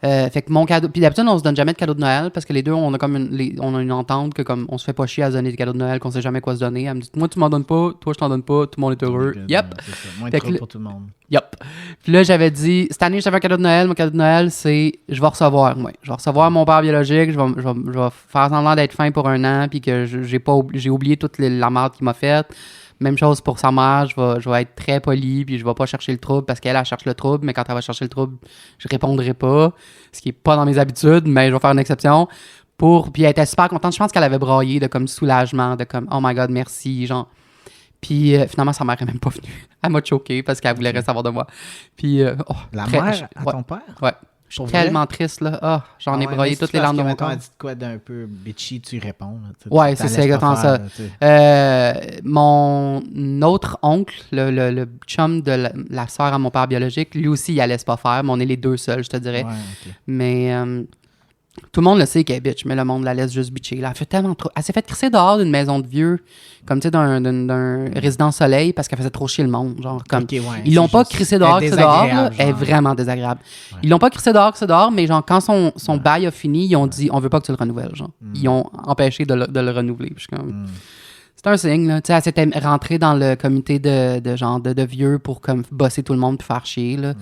fait que mon cadeau... Puis d'habitude, on se donne jamais de cadeau de Noël, parce que les deux, on a comme on a une entente que comme on se fait pas chier à se donner des cadeaux de Noël, qu'on sait jamais quoi se donner. Elle me dit, moi, tu m'en donnes pas, toi, je t'en donne pas, tout le monde est heureux. Yep! C'est ça. Moins de Fait trouble que pour tout le monde. Yep! Puis là, j'avais dit, cette année, je t'avais un cadeau de Noël. Mon cadeau de Noël, c'est, je vais recevoir, moi. Je vais recevoir mon père biologique, je vais faire semblant d'être fin pour un an, puis que j'ai oublié toute la merde qu'il m'a faite. Même chose pour sa mère, je vais être très poli, puis je vais pas chercher le trouble parce qu'elle cherche le trouble, mais quand elle va chercher le trouble, je répondrai pas, ce qui est pas dans mes habitudes, mais je vais faire une exception. Puis elle était super contente, je pense qu'elle avait braillé de comme soulagement, de comme « Oh my God, merci », genre. Puis finalement, sa mère est même pas venue. Elle m'a choqué parce qu'elle voulait rien savoir de moi. Puis, la mère à ton père? Ouais. Je suis tellement triste, là. Ah, j'en ai broyé toutes les larmes de mon corps. Quand elle dit quoi d'un peu bitchy, tu réponds. Là, ouais, c'est exactement ça. Mon autre oncle, le chum de la sœur à mon père biologique, lui aussi, il la laisse pas faire, mais on est les 2 seuls, je te dirais. Ouais, okay. Mais tout le monde le sait qu'elle est bitch, mais le monde la laisse juste bitcher. Là. Elle fait tellement trop... Elle s'est fait crisser dehors d'une maison de vieux, comme tu sais, d'un résident soleil, parce qu'elle faisait trop chier le monde. Genre, comme, okay, ouais, ils l'ont pas crissé dehors, là, elle est vraiment désagréable. Ouais. Ils l'ont pas crissé dehors, mais genre, quand son bail a fini, ils ont dit, on veut pas que tu le renouvelles. Genre. Ils ont empêché de le renouveler. Puis je suis comme... C'est un signe, là. Tu sais, elle s'était rentrée dans le comité de vieux pour comme bosser tout le monde puis faire chier, là.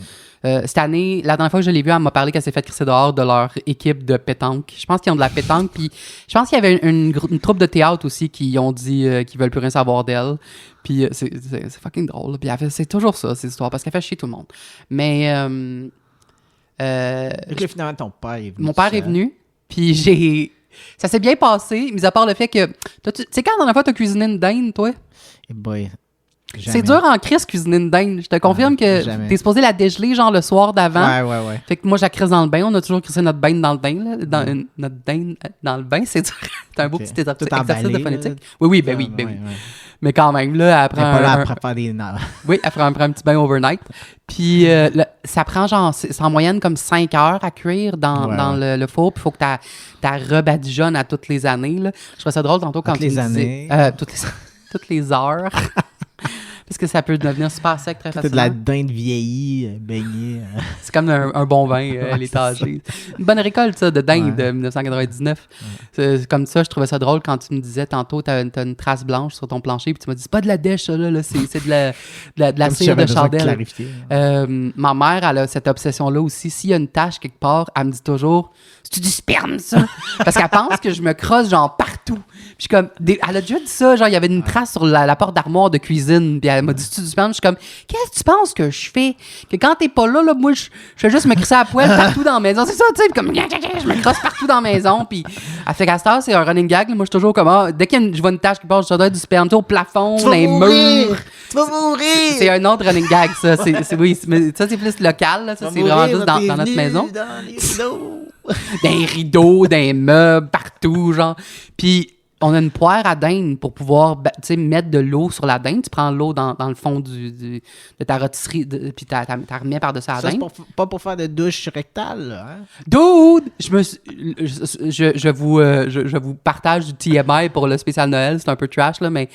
Cette année, la dernière fois que je l'ai vue, elle m'a parlé qu'elle s'est fait crisser dehors de leur équipe de pétanque. Je pense qu'ils ont de la pétanque, puis je pense qu'il y avait une troupe de théâtre aussi qui ont dit qu'ils veulent plus rien savoir d'elle. Puis c'est fucking drôle. Puis c'est toujours ça, ces histoires, parce qu'elle fait chier tout le monde. Mais... Donc là, finalement, ton père est venu. Mon père est venu, puis ça s'est bien passé, mis à part le fait que... Tu sais, quand la dernière fois, t'as cuisiné une dinde, toi? Eh boy, c'est dur en crise cuisiner une dinde. Je te confirme que t'es supposé la dégeler genre le soir d'avant. Ouais. Fait que moi, je la crisse dans le bain. On a toujours crissé notre bain dans le bain. Là. Notre dinde dans le bain, c'est dur. C'est un beau petit exercice de phonétique. Oui. Mais quand même, là, elle prend Oui, elle prend un petit bain overnight. Puis ça prend genre, c'est en moyenne comme 5 heures à cuire dans le four. Puis il faut que t'as rebadigeonnes à toutes les années. Là. Je trouvais ça drôle tantôt quand tu me disais... toutes les heures. Parce que ça peut devenir super sec très facilement. C'est de la dinde vieillie, baignée. C'est comme un bon vin, l'étagé. Une bonne récolte, ça, de dinde de 1999. C'est comme ça, je trouvais ça drôle quand tu me disais tantôt, t'as une trace blanche sur ton plancher, puis tu m'as dit, c'est pas de la dèche, ça, là, c'est de la cire de chandelle. Ma mère, elle a cette obsession-là aussi. S'il y a une tache quelque part, elle me dit toujours, c'est-tu du sperme, ça? Parce qu'elle pense que je me crosse, genre, partout. Puis je suis comme, elle a déjà dit ça, genre, il y avait une trace sur la porte d'armoire de cuisine, puis elle m'a dit, c'est-tu du sperme? Je suis comme, qu'est-ce que tu penses que je fais? Que quand t'es pas là, moi, je fais juste me crisser à la poêle partout dans la maison. C'est ça, tu sais, comme, je me crosse partout dans la maison, puis elle fait qu'à cette heure, c'est un running gag, là. Moi, je suis toujours comme, dès que je vois une tache qui passe, ça doit être du sperme, tu sais, au plafond, dans les murs. Tu vas mourir! C'est un autre running gag, ça. Mais ça, c'est plus local, là. Ça, c'est vraiment juste dans notre maison. Dans les rideaux, dans les meubles, partout, genre. Puis, on a une poêle à dinde pour pouvoir mettre de l'eau sur la dinde. Tu prends l'eau dans le fond de ta rôtisserie, puis tu la remets par-dessus la dinde. C'est pas pour faire de douche rectale, là, hein? Dude! Je vous partage du TMI pour le spécial Noël. C'est un peu trash, là, mais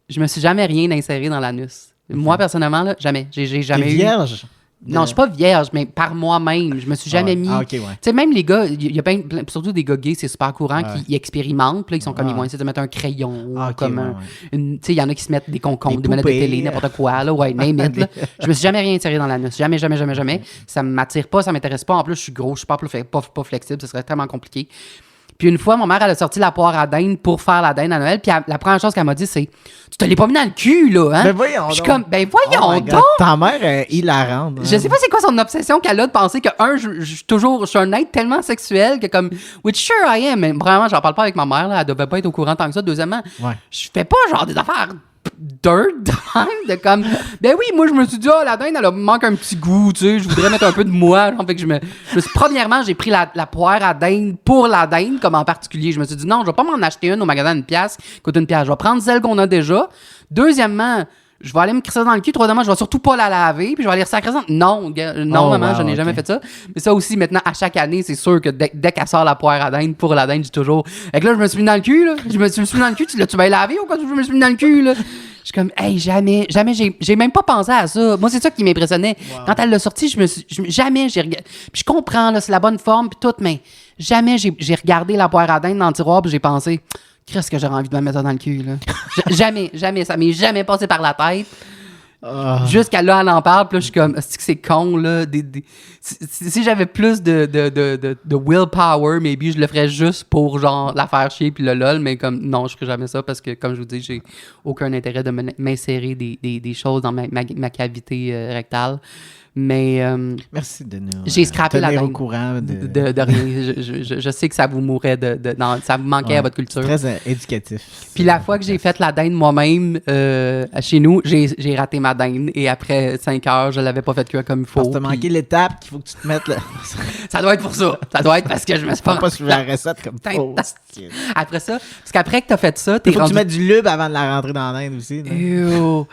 je me suis jamais rien inséré dans l'anus. Okay. Moi, personnellement, là, jamais. J'ai jamais eu... vierge? Non, je suis pas vierge, mais par moi-même. Je me suis jamais mis. Ah, ok, ouais. Tu sais, même les gars, il y a surtout des gars gays, c'est super courant, qui ils expérimentent. Puis là, ils sont comme, ils vont essayer de mettre un crayon. Ah, ok, comme ouais. tu sais, il y en a qui se mettent des concombres, Des des manettes de poupées. télé, n'importe quoi. Là, ouais, name it, là. Je me suis jamais rien tiré dans l'anus. Jamais, jamais, jamais, jamais. Ça m'attire pas, ça m'intéresse pas. En plus, je suis gros, je suis pas flexible. Ce serait tellement compliqué. Puis une fois, ma mère, elle a sorti la poire à dinde pour faire la dinde à Noël. Puis la première chose qu'elle m'a dit, c'est « Tu te l'es pas mis dans le cul, là, hein? » Ben voyons Puis je suis donc. comme « Ben voyons Oh my donc! God. Ta mère est hilarante. Je sais pas c'est quoi son obsession qu'elle a de penser que, je suis un être tellement sexuel que comme, which sure I am, mais vraiment, j'en parle pas avec ma mère, là, elle devait pas être au courant tant que ça. Deuxièmement, Ouais. je fais pas genre des affaires dirt de même, de comme, ben oui, moi je me suis dit, la dinde, elle manque un petit goût, tu sais, je voudrais mettre un peu de moi, genre, fait que je me suis, premièrement, j'ai pris la poire à dinde pour la dinde, comme en particulier, je me suis dit, non, je vais pas m'en acheter une au magasin d'une pièce, qui coûte une pièce, je vais prendre celle qu'on a déjà. Deuxièmement, je vais aller me crisser dans le cul. Troisièmement, je vais surtout pas la laver. Puis je vais aller resacrer ça. Non, maman, wow, je n'ai jamais fait ça. Mais ça aussi, maintenant, à chaque année, c'est sûr que dès qu'elle sort la poire à dinde, pour la dinde, j'ai toujours. Et que là, je me suis mis dans le cul, là. Je me suis mis dans le cul. Tu m'as lavé ou quoi? Je me suis mis dans le cul, là. Je suis comme, hey, jamais, j'ai même pas pensé à ça. Moi, c'est ça qui m'impressionnait. Wow. Quand elle l'a sorti, jamais j'ai regardé. Puis je comprends, là, c'est la bonne forme, puis tout, mais jamais j'ai regardé la poire à dinde dans le tiroir, puis j'ai pensé, qu'est-ce que j'aurais envie de me mettre ça dans le cul, là. Jamais, ça m'est jamais passé par la tête. Jusqu'à là, elle en parle, puis là, je suis comme, c'est con, là. Si j'avais plus de willpower, maybe je le ferais juste pour, genre, la faire chier, puis le lol, mais comme, non, je ferais jamais ça, parce que, comme je vous dis, j'ai aucun intérêt de m'insérer des choses dans ma cavité rectale. Mais Merci de nous j'ai scrappé la tenir au dinde. courant De rien. Je sais que ça vous mourait non, ça vous manquait à votre culture. C'est très éducatif. Puis la fois que j'ai fait la dinde moi-même chez nous, j'ai raté ma dinde et après 5 heures, je l'avais pas fait cuire comme il faut. Parce que t'as manqué puis l'étape qu'il faut que tu te mettes là. ça doit être pour ça. Ça doit être parce que je me suis pas suivre la recette comme Putain, faut. Après ça, parce qu'après que t'as fait ça, Il t'es faut que rendu... tu mettes du lube avant de la rentrer dans l'Inde aussi. là. Ew.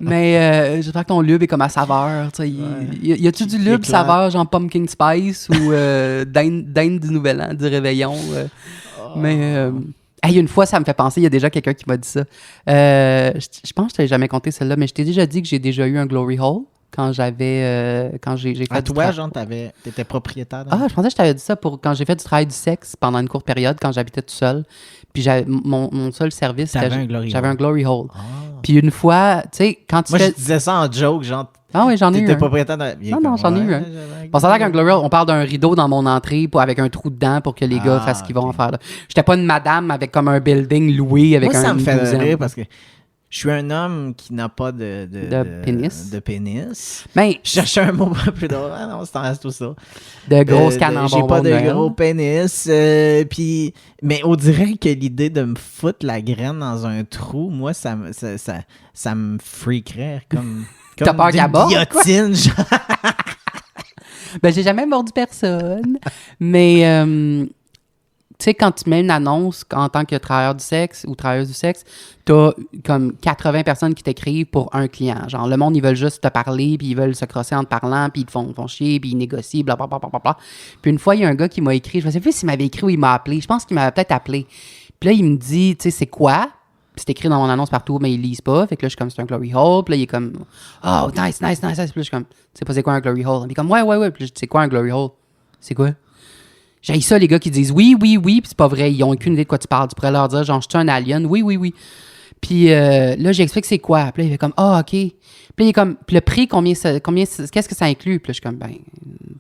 Mais j'espère que ton lube est comme à saveur. Tu sais, y a-tu du lube Éclair. saveur, genre pumpkin spice ou dinde du nouvel an, du réveillon? Mais hey, une fois, ça me fait penser, il y a déjà quelqu'un qui m'a dit ça. Je pense que je t'avais jamais compté celle-là, mais je t'ai déjà dit que j'ai déjà eu un glory hole quand j'ai fait À du toi, tra- genre, t'étais propriétaire. Ah, je pensais que je t'avais dit ça pour quand j'ai fait du travail du sexe pendant une courte période, quand j'habitais tout seul. Puis mon seul service, T'avais c'était un glory j'avais hole. un glory hole. Ah. Puis une fois, tu sais, quand tu Moi, fais... je disais ça en joke, genre, Ah oui, j'en ai eu t'étais un. propriétaire de... Non, j'en ai eu un. Bon, ça a l'air qu'un glory hole, on parle d'un rideau dans mon entrée avec un trou dedans pour que les gars fassent ce qu'ils vont en faire. Là. J'étais pas une madame avec comme un building loué avec Moi, un ça me fait douzaine. rire parce que je suis un homme qui n'a pas de pénis. De pénis. Ben, Je cherchais un mot un peu drôle. Ah non, c'est tout ça. de grosses cannes en J'ai bonbons pas de Noël. gros pénis. Puis, mais on dirait que l'idée de me foutre la graine dans un trou, moi, ça me freakerait comme T'as peur qu'elle borde, guillotine, genre. Ben, j'ai jamais mordu personne. Mais, tu sais, quand tu mets une annonce en tant que travailleur du sexe ou travailleuse du sexe, t'as comme 80 personnes qui t'écrivent pour un client. Genre, le monde, ils veulent juste te parler, puis ils veulent se crosser en te parlant, puis ils te font chier, puis ils négocient, blablabla. Puis une fois, il y a un gars qui m'a écrit, je ne sais plus s'il m'avait écrit ou il m'a appelé. Je pense qu'il m'avait peut-être appelé. Puis là, il me dit, tu sais, c'est quoi? Puis c'est écrit dans mon annonce partout, mais ils lisent pas. Fait que là, je suis comme, c'est un glory hole. Puis là, il est comme, oh, nice. Puis là, je suis comme, tu sais pas c'est quoi un glory hole? Puis il est comme, ouais. Puis là, je dis, c'est quoi un glory hole? C'est quoi? J'ai ça, les gars qui disent oui, puis c'est pas vrai. Ils ont aucune idée de quoi tu parles. Tu pourrais leur dire, genre, je suis un alien. Oui. Puis là, j'explique c'est quoi. Puis là, il fait comme, OK. Puis là, il est comme, puis le prix, qu'est-ce que ça inclut? Puis là, je suis comme, ben,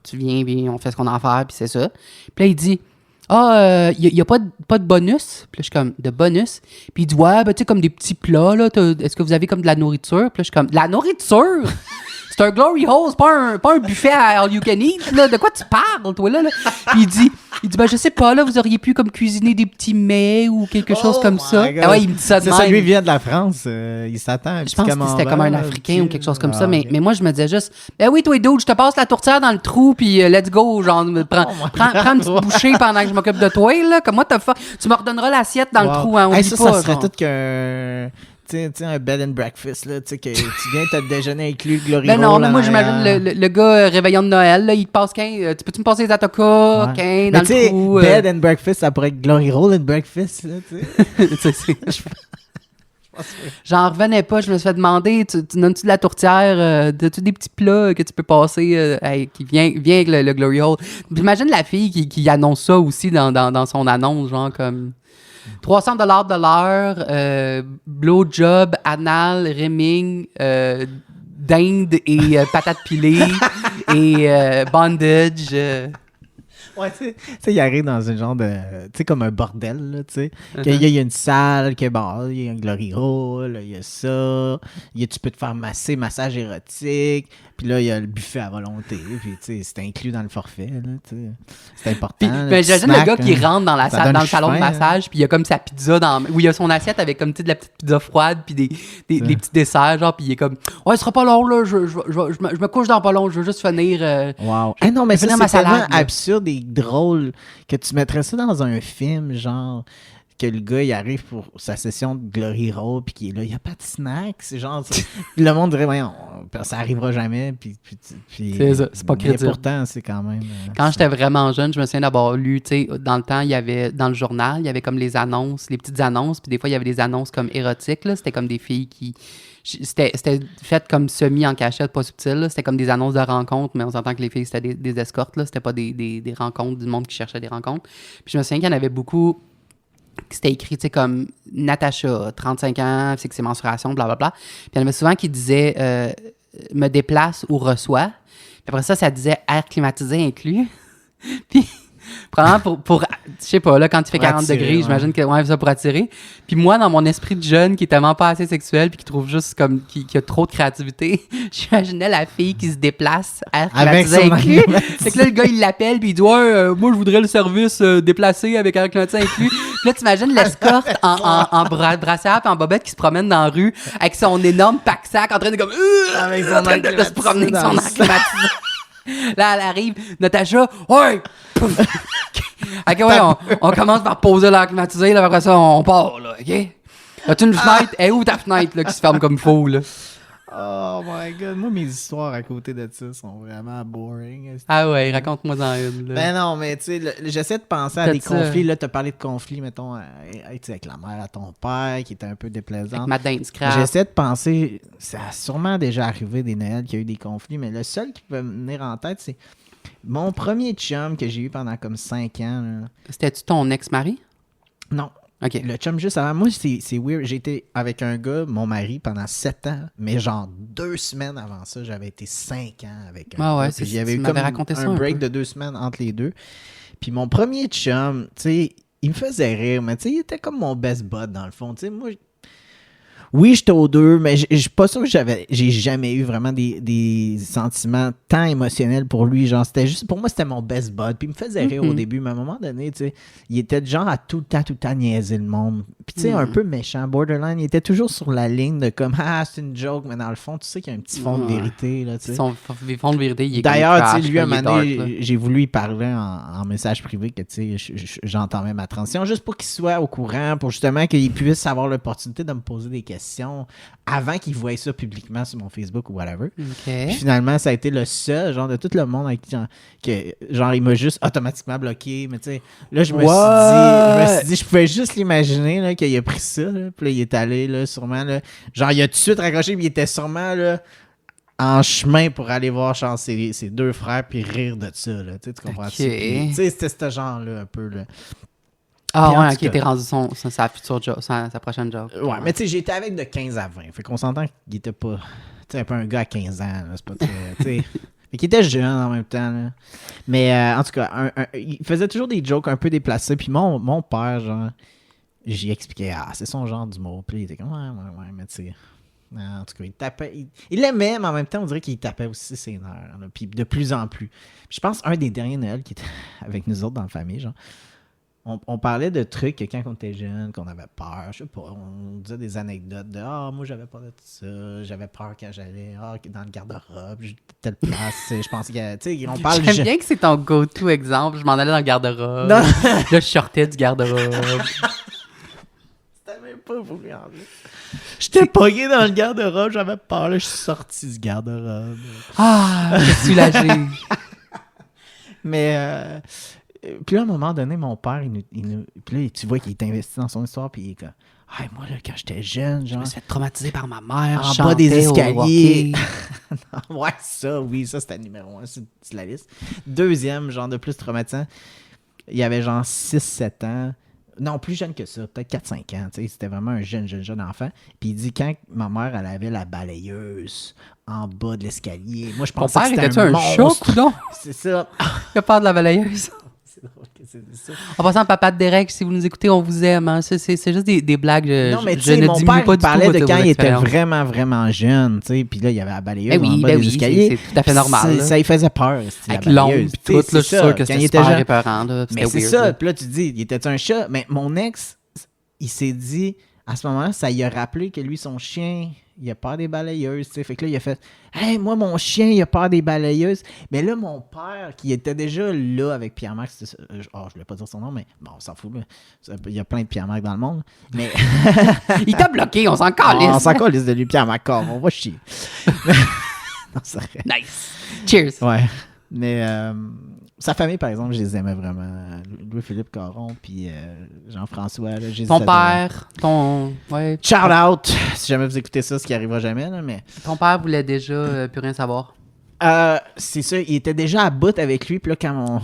tu viens, puis on fait ce qu'on a à faire, puis c'est ça. Puis là, il dit, il n'y a pas de bonus. Puis là, je suis comme, de bonus? Puis il dit, ouais, ben, tu sais, comme des petits plats, là. Est-ce que vous avez comme de la nourriture? Puis là, je suis comme, de la nourriture? C'est un glory hole, c'est pas un buffet à all you can eat, là. De quoi tu parles, toi, là? Puis il dit, ben, je sais pas, là, vous auriez pu comme cuisiner des petits mets ou quelque chose comme ça. my God. Ah ouais, il me dit ça de C'est même. ça, lui, il vient de la France. Il s'attend à un Je petit pense que c'était comme un camembert, Africain ou quelque chose comme ça, ok. mais moi, je me disais juste, ben oui, toi, dude, je te passe la tourtière dans le trou, puis let's go, genre, prends une petite bouchée pendant que je m'occupe de toi, là. Comme moi, tu me redonneras l'assiette dans le trou, hein, oublie ça pas, serait genre. tout qu'un... Tu sais, un bed and breakfast, là, tu sais, que tu viens, t'as le déjeuner inclus, le glory Ben non, hole mais en moi, j'imagine arrière. le gars réveillon de Noël, là, il te passe tu peux-tu me passer les atokas, Ouais. dans Mais tu sais, le trou? bed and breakfast, ça pourrait être glory hole and breakfast, là, tu sais. Tu sais, J'en revenais pas. Je me suis fait demander, tu donnes-tu de la tourtière? As-tu des petits plats que tu peux passer qui vient avec le Glory Hole? J'imagine la fille qui annonce ça aussi dans son annonce, genre comme... $300 de l'heure, blowjob, anal, rimming, dinde et patates pilées et bondage. Ouais, tu sais, il arrive dans un genre de... Tu sais, comme un bordel, là, tu sais. Il y a une salle, il y a un glory hole, il y a ça. Tu peux te faire massage érotique. Puis là, il y a le buffet à volonté. Puis, tu sais, c'est inclus dans le forfait, là, tu sais. C'est important. Puis, là, j'imagine le gars qui rentre dans la salle, dans le salon de faim, massage, puis il y a comme sa pizza où il y a son assiette avec comme, tu sais, de la petite pizza froide, puis des petits desserts, genre, puis il est comme, ouais, ce sera pas long, là, je me couche dans pas long, je veux juste finir. Wow. Ah non, mais ça, finir c'est ma salade, tellement là. absurde et drôle que tu mettrais ça dans un film, genre... que le gars, il arrive pour sa session de Glory Hole, puis qu'il est là, il n'y a pas de snack. C'est genre, le monde dirait, voyons, ça arrivera jamais. Puis c'est ça, c'est pas crédible. Mais pourtant, c'est quand même... Quand j'étais vraiment jeune, je me souviens d'avoir lu, tu sais, dans le temps, il y avait, dans le journal, il y avait comme les annonces, les petites annonces, puis des fois, il y avait des annonces comme érotiques, là. C'était comme des filles qui... C'était fait comme semi en cachette, pas subtil, là. C'était comme des annonces de rencontres, mais on s'entend que les filles, c'était des escortes, là. C'était pas des rencontres, du monde qui cherchait des rencontres. Puis je me souviens qu'il y en avait beaucoup... C'était écrit, tu sais, comme Natacha, 35 ans, c'est que c'est menstruation, blablabla. Puis il y en avait souvent qui disaient me déplace ou reçoit. Puis après ça disait air climatisé inclus. Puis, probablement pour je sais pas, là, quand il fait 40 attirer, degrés, j'imagine que ça pour attirer. Puis moi, dans mon esprit de jeune qui est tellement pas assez sexuel puis qui trouve juste comme, qui a trop de créativité, j'imaginais la fille qui se déplace air climatisé inclus. Fait que là, le gars, il l'appelle puis il dit ouais, moi, je voudrais le service déplacé avec air climatisé inclus. Puis là, t'imagines l'escorte en brassière puis en bobette qui se promène dans la rue avec son énorme pack-sac en train de comme avec son en train de se promener avec son air climatisé. Là, elle arrive, Natacha, ouais! Pouf! OK, ouais, on commence par poser l'air climatisé, là, après ça, on part, là, OK? As-tu une fenêtre? Et où ta fenêtre, là, qui se ferme comme faux, là? Oh my God. Moi, mes histoires à côté de ça sont vraiment boring. Ah ouais, raconte-moi-en une, là. Ben non, mais tu sais, j'essaie de penser à des conflits. Là, t'as parlé de conflits, mettons, avec la mère à ton père, qui était un peu déplaisante. Avec Madeleine Scrap. J'essaie de penser, ça a sûrement déjà arrivé des Noëls qu'il y a eu des conflits, mais le seul qui peut me venir en tête, c'est mon premier chum que j'ai eu pendant comme 5 ans. Là. C'était-tu ton ex-mari? Non. OK. Le chum juste avant. Moi, c'est weird. J'ai été avec un gars, mon mari, pendant 7 ans, mais genre 2 semaines avant ça, j'avais été 5 ans avec un ouais, gars. Puis j'avais eu comme raconté ça un break de 2 semaines entre les deux. Puis mon premier chum, tu sais, il me faisait rire, mais tu sais, il était comme mon best bud dans le fond. Tu sais, moi, oui, j'étais aux deux, mais je suis pas sûr que j'ai jamais eu vraiment des sentiments tant émotionnels pour lui. Genre, c'était juste, pour moi, c'était mon best bud. Puis il me faisait rire au début, mais à un moment donné, tu sais, il était de genre à tout le temps niaiser le monde. Puis tu sais, un peu méchant, borderline. Il était toujours sur la ligne de comme, ah, c'est une joke, mais dans le fond, tu sais qu'il y a un petit fond de vérité, là, tu sais. Son fond de vérité, il est d'ailleurs, tu sais, lui, un moment donné, j'ai voulu y parler en message privé que, tu sais, j'entends même ma transition, juste pour qu'il soit au courant, pour justement qu'il puisse avoir l'opportunité de me poser des questions avant qu'il voie ça publiquement sur mon Facebook ou whatever. Okay. Puis finalement, ça a été le seul, genre, de tout le monde avec qui, genre, il m'a juste automatiquement bloqué. Mais tu sais, là, je me suis dit, je pouvais juste l'imaginer, là, qu'il a pris ça, là, puis là, il est allé, là, sûrement, là, genre, il a tout de suite raccroché, puis il était sûrement, là, en chemin pour aller voir genre, ses 2 frères puis rire de ça, là, tu comprends? Okay. Tu sais, c'était ce genre-là, un peu, là. Ah ouais, qui était rendu sa future job, sa prochaine job. Ouais, mais tu sais, j'étais avec de 15 à 20. Fait qu'on s'entend qu'il était pas. Tu sais, un peu un gars à 15 ans, là. C'est pas très. Tu sais. Fait qu'il était jeune en même temps, là. Mais en tout cas, il faisait toujours des jokes un peu déplacés. Puis mon père, genre, j'y expliquais, c'est son genre d'humour. Puis il était comme, ouais, mais tu sais. En tout cas, il tapait. Il l'aimait, mais en même temps, on dirait qu'il tapait aussi ses nerfs. Là, puis de plus en plus. Puis je pense un des derniers Noëls qui était avec nous autres dans la famille, genre. On parlait de trucs que quand on était jeune, qu'on avait peur, je sais pas, on disait des anecdotes de moi j'avais peur de tout ça, j'avais peur quand j'allais dans le garde-robe, telle place, je pensais que, tu sais, on parle... J'aime bien que c'est ton go-to exemple, je m'en allais dans le garde-robe, non. Là je sortais du garde-robe. C'était même pas voulu en plus. J'étais pogné dans le garde-robe, j'avais peur, là, je suis sorti du garde-robe. Ah, je suis soulagé. Mais... Puis là, à un moment donné, mon père, puis là, tu vois qu'il est investi dans son histoire, puis il est comme, hey, moi, là, quand j'étais jeune, Je genre, me suis fait traumatiser par ma mère. en je bas des chantais au escaliers. hockey. Ouais, ça, c'était numéro 1 sur la liste. Deuxième, genre, de plus traumatisant, il y avait genre 6-7 ans. Non, plus jeune que ça, peut-être 4-5 ans. Tu sais, c'était vraiment un jeune enfant. Puis il dit, quand ma mère, elle avait la balayeuse en bas de l'escalier, moi, je Ton pensais père, que c'était était-tu un un chat, monstre. coudonc? C'est ça. Il a peur de la balayeuse. C'est drôle que c'est ça. En passant, papa de Derek, si vous nous écoutez, on vous aime. Hein. C'est juste des blagues. Non, mais tu je sais, ne mon diminue père, pas il du parlait tout de votre quand il était expérience. vraiment, vraiment jeune, tu sais, puis là, il y avait la balayeuse en bas des oui, escaliers. c'est tout à fait normal. là. Ça lui faisait peur, c'était Avec la l'ombre balayeuse. et Tu sais, tout, là, je suis sûr que quand c'était il était super jeune. épeurant. Là. Mais C'était c'est weird, ça, là. puis là, tu dis, il était un chat, mais mon ex, il s'est dit, à ce moment-là, ça lui a rappelé que lui, son chien, il a peur des balayeuses, tu sais. Fait que là, il a fait, hey, moi, mon chien, il a peur des balayeuses. Mais là, mon père, qui était déjà là avec Pierre-Marc, je voulais pas dire son nom, mais bon, on s'en fout, là. Il y a plein de Pierre-Marc dans le monde. Mais Il t'a bloqué, on s'en calisse. on s'en calisse de lui, Pierre-Marc, on va chier. Non, c'est vrai. Nice. Cheers. Ouais. Mais sa famille, par exemple, je les aimais vraiment. Louis-Philippe Caron, puis Jean-François, là, je les Ton adorais. père, ton... Ouais. Shout out! Si jamais vous écoutez ça, ce qui arrivera jamais, là, mais... Ton père voulait déjà plus rien savoir. C'est ça, il était déjà à bout avec lui, puis là, quand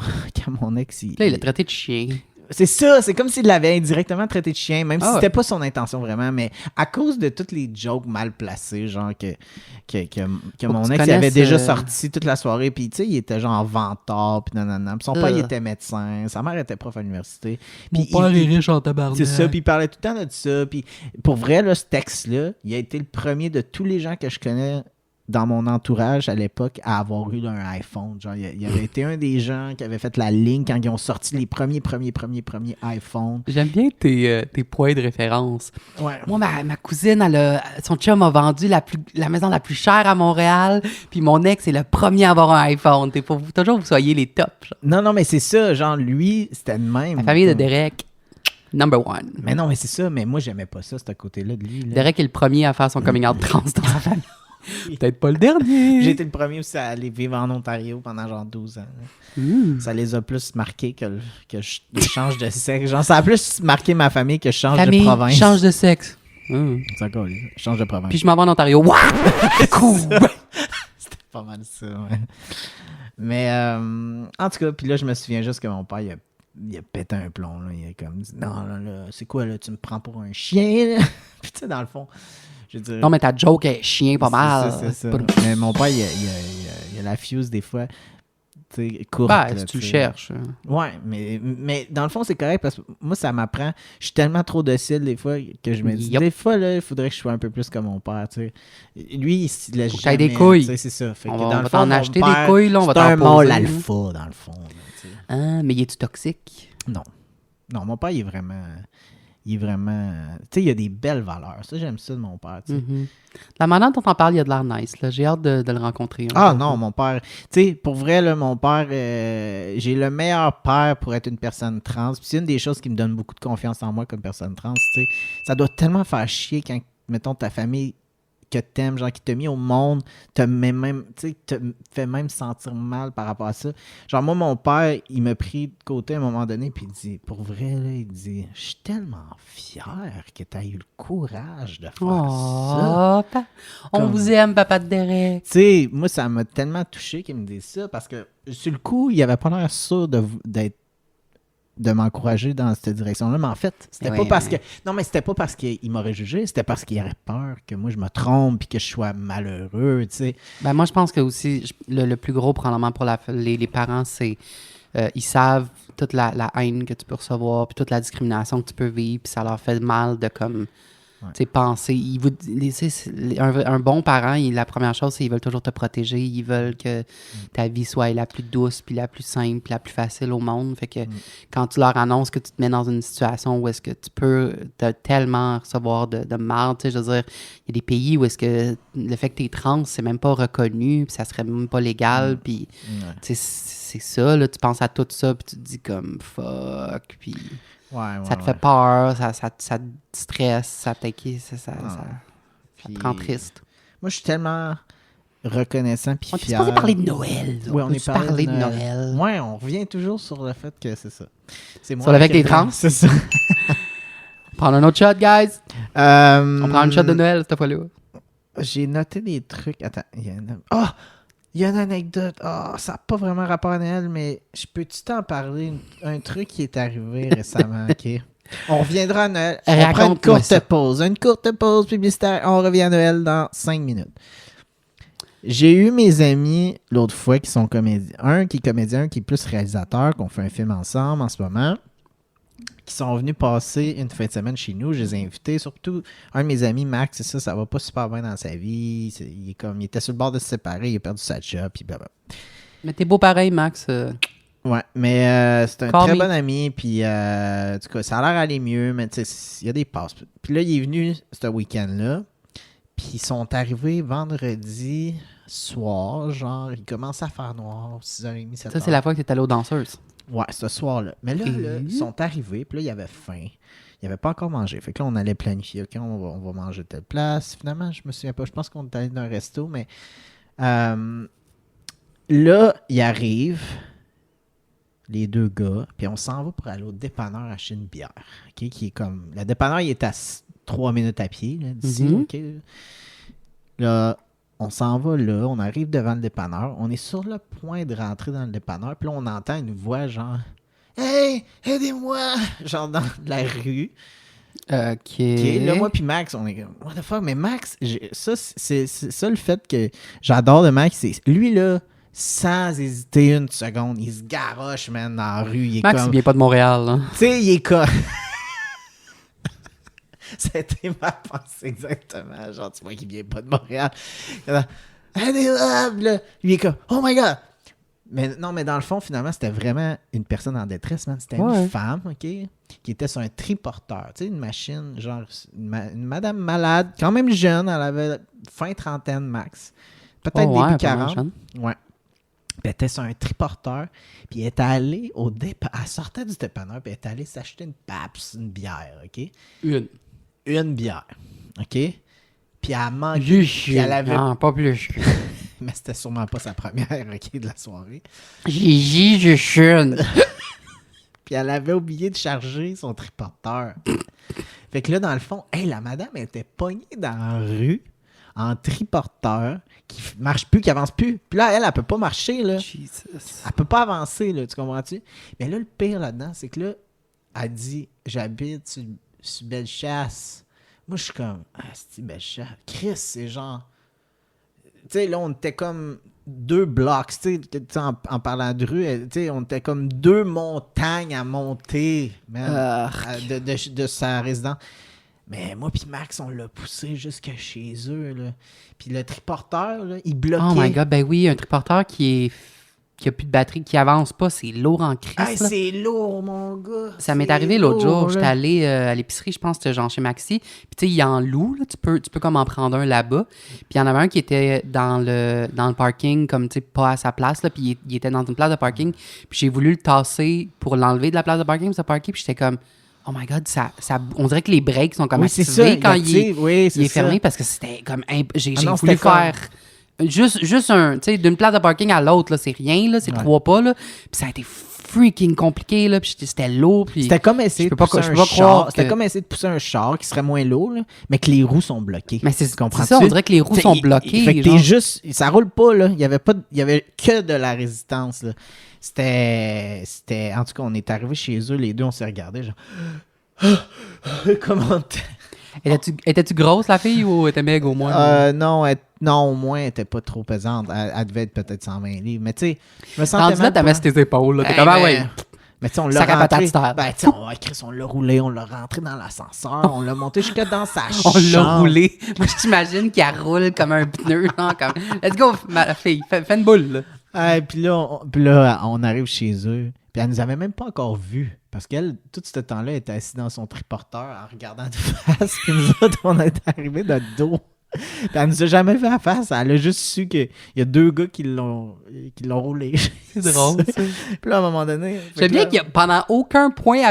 mon ex... Là, il l'a traité de chien. C'est ça, c'est comme s'il l'avait indirectement traité de chien, même si Ah ouais. c'était pas son intention vraiment, mais à cause de toutes les jokes mal placés, genre que Faut mon que tu ex il avait connaisses, déjà sorti toute la soirée, puis tu sais, il était genre ventard, puis nanana, puis son père il Ugh. était médecin, sa mère était prof à l'université. Mon Puis père il- est riche en tabarnak. C'est ça, puis il parlait tout le temps de ça, puis pour vrai, là, ce texte-là, il a été le premier de tous les gens que je connais dans mon entourage à l'époque à avoir eu un iPhone. Genre, il avait été un des gens qui avait fait la ligne quand ils ont sorti les premiers iPhones. J'aime bien tes points de référence. Ouais. Moi, ma cousine, son chum a vendu la maison la plus chère à Montréal, puis mon ex est le premier à avoir un iPhone. Faut toujours que vous soyez les tops. Genre. Non, mais c'est ça. Genre, lui, c'était le même. La famille de Derek, number one. Mais non, mais c'est ça. Mais moi, j'aimais pas ça, ce côté-là de lui. Là. Derek est le premier à faire son coming out trans dans sa famille. Peut-être pas le dernier. J'ai été le premier aussi à aller vivre en Ontario pendant genre 12 ans. Ça les a plus marqués que je change de sexe. Genre, ça a plus marqué ma famille que je change Famille, de province. change de sexe. C'est encore, je change de province. Puis je m'en vais en Ontario. Wouah! Cool! C'était pas mal ça, ouais. Mais, en tout cas, puis là, je me souviens juste que mon père, il a pété un plomb. Là. Il a comme dit, non, là, c'est quoi, là, tu me prends pour un chien? Là? Puis tu sais, dans le fond, je veux dire... Non, mais ta joke est chien pas mal. C'est ça. Mais mon père, il a la fuse des fois, tu sais, courte. Ben, là, si tu le sais. cherches. Ouais, mais dans le fond, c'est correct parce que moi, ça m'apprend. Je suis tellement trop docile des fois que je me dis, Yup. des fois, là, il faudrait que je sois un peu plus comme mon père, tu sais. Lui, il se laisse Faut que t'aies jamais, des couilles. tu sais, c'est ça. Fait que On dans va le t'en fond, acheter mon des père, couilles, là, on va c'est un t'en mâle poser. alpha, dans le fond. Là, tu sais. Ah, mais il est-tu toxique? Non. Non, mon père, il est vraiment... Tu sais, il a des belles valeurs. Ça, j'aime ça de mon père, tu sais. Mhm. La manière dont on parle, il a de l'air nice. Là. J'ai hâte de le rencontrer. Ah non, mon père... Tu sais, pour vrai, là, mon père... j'ai le meilleur père pour être une personne trans. Puis c'est une des choses qui me donne beaucoup de confiance en moi comme personne trans, tu sais. Ça doit tellement faire chier quand, mettons, ta famille que t'aimes, genre qui t'a mis au monde, te fait même sentir mal par rapport à ça. Genre, moi, mon père, il m'a pris de côté à un moment donné, puis il dit, pour vrai, là, il dit, je suis tellement fier que tu aies eu le courage de faire ça. Oh, on Comme- vous aime, papa de Derek. Tu sais, moi, ça m'a tellement touché qu'il me dise ça, parce que, sur le coup, il avait pas l'air sûr de m'encourager dans cette direction-là, mais en fait, c'était Ouais, pas parce ouais. que... Non, mais c'était pas parce qu'il m'aurait jugé, c'était parce qu'il aurait peur que moi, je me trompe puis que je sois malheureux, tu sais. Ben, moi, je pense que aussi, le plus gros probablement pour les parents, c'est ils savent toute la haine que tu peux recevoir, puis toute la discrimination que tu peux vivre, puis ça leur fait mal de comme... Ouais. Tu sais, penser. Un bon parent, la première chose, c'est qu'ils veulent toujours te protéger. Ils veulent que ta vie soit la plus douce, puis la plus simple, puis la plus facile au monde. Fait que quand tu leur annonces que tu te mets dans une situation où est-ce que tu peux tellement recevoir de mal, tu sais, je veux dire, il y a des pays où est-ce que le fait que tu es trans, c'est même pas reconnu, puis ça serait même pas légal, puis Ouais. tu sais, c'est ça, là, tu penses à tout ça, puis tu te dis comme fuck, puis... Ça te fait peur, ça te stresse, ça t'inquiète, ça Ah. te rend triste. Moi, je suis tellement reconnaissant puis On est fier. supposé parler de Noël. Oui, on est parlé de Noël. Ouais, on revient toujours sur le fait que c'est ça. C'est moi Sur le fait que qui les trans. C'est ça. Prendre un autre shot, guys. On prend une shot de Noël cette fois-là. J'ai noté des trucs. Attends, il y a une anecdote. Ça n'a pas vraiment rapport à Noël, mais je peux-tu t'en parler? Un truc qui est arrivé récemment, OK? On reviendra à Noël. On prend une Raconte-moi ça. courte pause. Une courte pause publicitaire. On revient à Noël dans 5 minutes. J'ai eu mes amis l'autre fois qui sont comédiens. Un qui est comédien, un qui est plus réalisateur, qu'on fait un film ensemble en ce moment, qui sont venus passer une fin de semaine chez nous. Je les ai invités. Surtout, un de mes amis, Max, c'est ça va pas super bien dans sa vie. Il était sur le bord de se séparer, il a perdu sa job, puis blablabla. Mais t'es beau pareil, Max. Ouais, mais c'est un Call très me. bon ami, puis en tout cas, ça a l'air d'aller mieux, mais tu sais, il y a des passes. Puis là, il est venu ce week-end-là, puis ils sont arrivés vendredi soir, genre, il commençait à faire noir, 6h30, 7h. Ça, c'est la fois que t'es allé aux danseuses. Ouais, ce soir-là. Mais là, ils sont arrivés, puis là, il y avait faim. Ils n'avaient pas encore mangé. Fait que là, on allait planifier, OK, on va manger telle place. Finalement, je me souviens pas, je pense qu'on est allé dans un resto, mais là, ils arrivent, les deux gars, puis on s'en va pour aller au dépanneur acheter une bière, OK, qui est comme... Le dépanneur, il est à 3 minutes à pied, là, d'ici, Mhm. OK? Là, on s'en va là, on arrive devant le dépanneur, on est sur le point de rentrer dans le dépanneur, puis là, on entend une voix genre « Hey, aidez-moi! » genre dans la rue. OK. OK, là, moi puis Max, on est comme « What the fuck? » Mais Max, c'est ça le fait que j'adore de Max, c'est lui là, sans hésiter une seconde, il se garoche, man, dans la rue. Il est Max, comme... il vient pas de Montréal. Hein. Tu sais, il est comme... C'était ma pensée exactement. Genre, tu vois qu'il vient pas de Montréal. Là, lui est comme, oh my god! Mais non, mais dans le fond, finalement, c'était vraiment une personne en détresse, man. C'était une femme, OK, qui était sur un triporteur. Tu sais, une machine, genre, une madame malade, quand même jeune, elle avait fin trentaine max. Peut-être début 40. Ouais. Puis elle était sur un triporteur, puis elle est allée au dépanneur. Elle sortait du dépanneur, puis elle est allée s'acheter une Pabst, une bière, OK? Une bière, OK? Puis elle a manqué. Puis elle avait... Non, pas plus. Mais c'était sûrement pas sa première, OK, de la soirée. Gigi, je chune. Puis elle avait oublié de charger son triporteur. Fait que là, dans le fond, la madame elle était pognée dans la rue en triporteur qui marche plus, qui avance plus. Puis là, elle peut pas marcher, là. Jesus. Elle peut pas avancer, là, tu comprends-tu? Mais là, le pire là-dedans, c'est que là, elle dit, j'habite sur Bellechasse. Moi, je suis comme, c'est Bellechasse. Chris, c'est genre... Tu sais, là, on était comme 2 blocs, tu sais, en parlant de rue, tu sais, on était comme 2 montagnes à monter, man, de sa résidence. Mais moi puis Max, on l'a poussé jusque chez eux, là. Puis le triporteur, là, il bloquait. Oh my God, ben oui, un triporteur qui a plus de batterie, qui avance pas, c'est lourd en crise. Hey, c'est lourd, mon gars. Ça m'est arrivé l'autre jour, j'étais allé à l'épicerie, je pense que c'était genre chez Maxi. Puis tu sais, il en loue, là, tu peux comme en prendre un là-bas. Puis il y en avait un qui était dans le parking, comme tu sais, pas à sa place, là, puis il était dans une place de parking. Puis j'ai voulu le tasser pour l'enlever de la place de parking, pour se parker, puis j'étais comme... Oh my God, ça, on dirait que les breaks sont comme activés quand il est fermé parce que c'était comme... J'ai voulu faire... Juste un... Tu sais, d'une place de parking à l'autre, là, c'est rien, là, c'est 3 pas, là. Puis ça a été freaking compliqué, là, puis c'était lourd, puis... C'était comme essayer de pousser un char. C'était comme essayer de pousser un char qui serait moins lourd, là, mais que les roues sont bloquées. Mais c'est ça, on dirait que les roues sont bloquées. Fait que t'es juste... Ça roule pas, là. Il y avait que de la résistance, là. C'était... En tout cas, on est arrivé chez eux, les deux, on s'est regardés, genre... Comment Étais-tu grosse, la fille, ou était maigre au moins? Non, au moins, elle était pas trop pesante. Elle devait être peut-être 120 livres. Mais tu sais, je me sentais rendu là, t'avais tes épaules, là. T'es comme, ouais. Mais tu sais, on l'a rentré. Ben, tu sais, on l'a roulé, on l'a rentré dans l'ascenseur, on l'a monté jusque dans sa chambre. On l'a roulé. Moi, je t'imagine qu'elle roule comme un pneu, genre, comme, let's go, ma fille, fais une boule, là. Puis là, on arrive chez eux. Puis elle nous avait même pas encore vus. Parce qu'elle, tout ce temps-là, elle était assise dans son triporteur en regardant de face. Puis nous autres, on est arrivés de dos. Puis elle nous a jamais vu à face. Elle a juste su qu'il y a 2 gars qui l'ont roulé. C'est drôle, ça. Puis là, à un moment donné... J'aime bien qu'il y a pendant aucun point,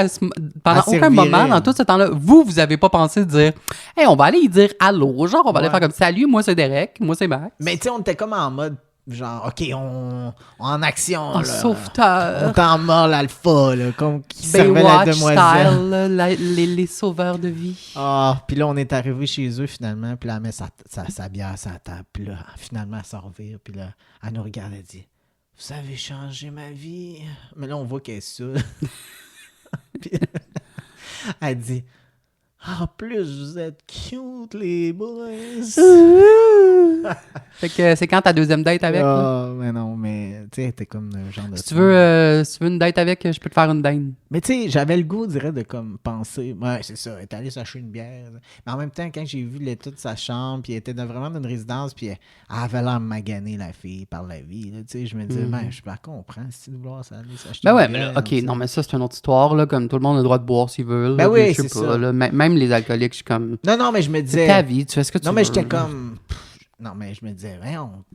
pendant Elle aucun moment, servirait. dans tout ce temps-là, vous avez pas pensé de dire « Hey, on va aller y dire allô. » Genre, on va aller Ouais. faire comme « Salut, moi c'est Derek, moi c'est Max. Mais tu sais, on était comme en mode, genre, OK, on en action, En là. sauveteur. On était en mort l'alpha, là, comme qui servait la Baywatch demoiselle. style, là, les sauveurs de vie. Ah, puis là, on est arrivé chez eux, finalement, puis là, elle met sa bière sur la table, puis là, finalement, elle s'en revire, puis là, elle nous regarde, elle dit « Vous avez changé ma vie. » Mais là, on voit qu'elle est saoule. Puis elle dit « En plus, vous êtes cute, les boys. » Fait que c'est quand ta deuxième date avec? là? Ah, mais non, mais tu sais, elle était comme un genre de... Si tu veux une date avec, je peux te faire une dinde. Mais tu sais, j'avais le goût, dirais, de comme penser, ouais, c'est ça, elle est allée s'acheter une bière. Mais en même temps, quand j'ai vu l'état de sa chambre, puis elle était vraiment dans une résidence, puis elle avait l'air maganée, la fille, par la vie, là, tu sais, je me disais, ben, je comprends, si de vouloir aller s'acheter Ben une ouais, bière. mais là, ok, tu sais. non, mais ça, c'est une autre histoire, là, comme tout le monde a le droit de boire s'il veut. là, Ben puis oui, je sais c'est pas, ça. là, même les alcooliques, je suis comme, Non, mais je me c'est disais... ta vie, tu fais ce que tu Non, veux. mais j'étais là. comme... Non, mais je me disais,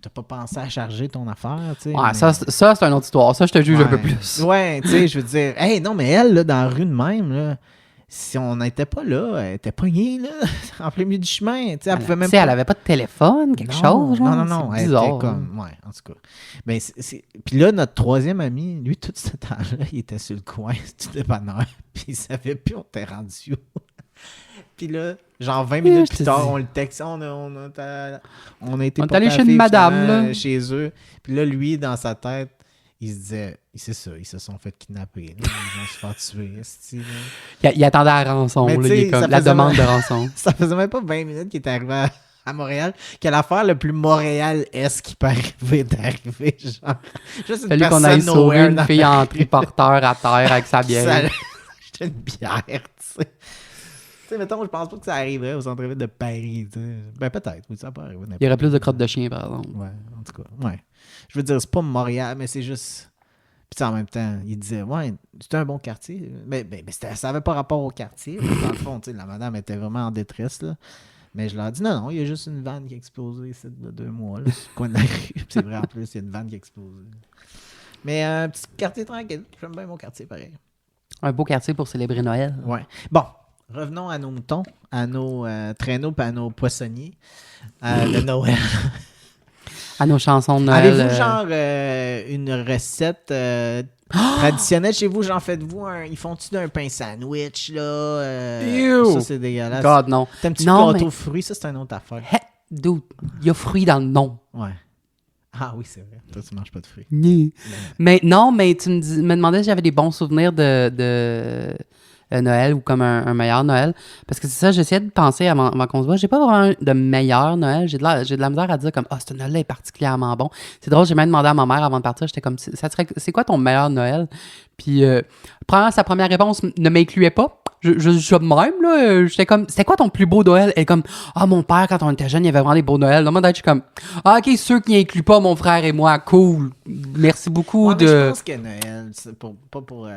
t'as pas pensé à charger ton affaire, tu sais. Ouais, mais- ça, c'est une autre histoire. Ça, je te juge un peu plus. Ouais, tu sais, je veux dire, hey, non, mais elle, là, dans la rue de même, là, si on n'était pas là, elle était pognée, là, en plein milieu du chemin, tu sais, elle pouvait même Tu sais, pas... elle avait pas de téléphone, quelque chose, genre. Non, C'est elle bizarre. était comme... Ouais, en tout cas. Ben, puis là, notre troisième ami, lui, tout ce temps-là, il était sur le coin du dépanneur, puis il savait plus on était rendu où. Puis là, genre 20 minutes je te plus tard, dis. on le texte, on a été On est porter allé la chez une fille, madame, finalement, là. chez eux. Puis là, lui, dans sa tête, il se disait, c'est ça, ils se sont fait kidnapper. Là. Ils vont se faire tuer. esti, là. Il attendait la rançon, Mais là, tu il est sais, comme, ça la faisait demande mal. de rançon. Ça faisait même pas 20 minutes qu'il était arrivé à Montréal, que l'affaire le plus Montréal-esque qui peut arriver d'arriver. Genre, juste une Fallu qu'on personne aille sauver nowhere une dans fille la en rue. triporteur à terre avec sa bière. Ça- J'étais une bière, tu sais. Tu sais, mettons, je pense pas que ça arriverait au centre-ville de Paris, tu sais. Ben, peut-être, oui, ça peut arriver. Il y aurait plus de crottes de chien, par exemple. Ouais, en tout cas, ouais. Je veux dire, c'est pas Montréal, mais c'est juste... Puis tu sais, en même temps, il disait, ouais, c'était un bon quartier. Mais ça avait pas rapport au quartier. Dans le fond, tu sais, la madame était vraiment en détresse, là. Mais je leur ai dit, non, il y a juste une vanne qui a explosé ici de 2 mois, là, sur le coin de la rue. Puis c'est vrai, en plus, il y a une vanne qui a explosé. Mais un petit quartier tranquille. J'aime bien mon quartier, pareil. Un beau quartier pour célébrer Noël. Ouais. Bon, revenons à nos moutons, à nos traîneaux et à nos poissonniers de Noël. À nos chansons de Noël. Avez-vous genre une recette traditionnelle chez vous? Genre, faites-vous un... Ils font-tu d'un pain sandwich, là? Ew! Ça, c'est dégueulasse. God, non. T'aimes-tu Non, le gâteau mais- fruits? Ça, c'est une autre affaire. Hey, dude, il y a fruits dans le nom. Ouais. Ah oui, c'est vrai. Toi, tu manges pas de fruits. Mais non, mais tu me demandais si j'avais des bons souvenirs de Noël ou comme un meilleur Noël. Parce que c'est ça, j'essayais de penser avant qu'on se voit. J'ai pas vraiment de meilleur Noël. J'ai de la misère à dire comme, ce Noël-là est particulièrement bon. C'est drôle, j'ai même demandé à ma mère avant de partir, j'étais comme, c'est quoi ton meilleur Noël? Puis, sa première réponse ne m'incluait pas. Je même, là, j'étais comme, c'était quoi ton plus beau Noël? Elle est comme, mon père, quand on était jeune, il avait vraiment des beaux Noëls. Dans mon tête, je suis comme, ok, ceux qui incluent pas mon frère et moi, cool. Merci beaucoup Ouais, mais je de... pense que Noël, c'est pas pour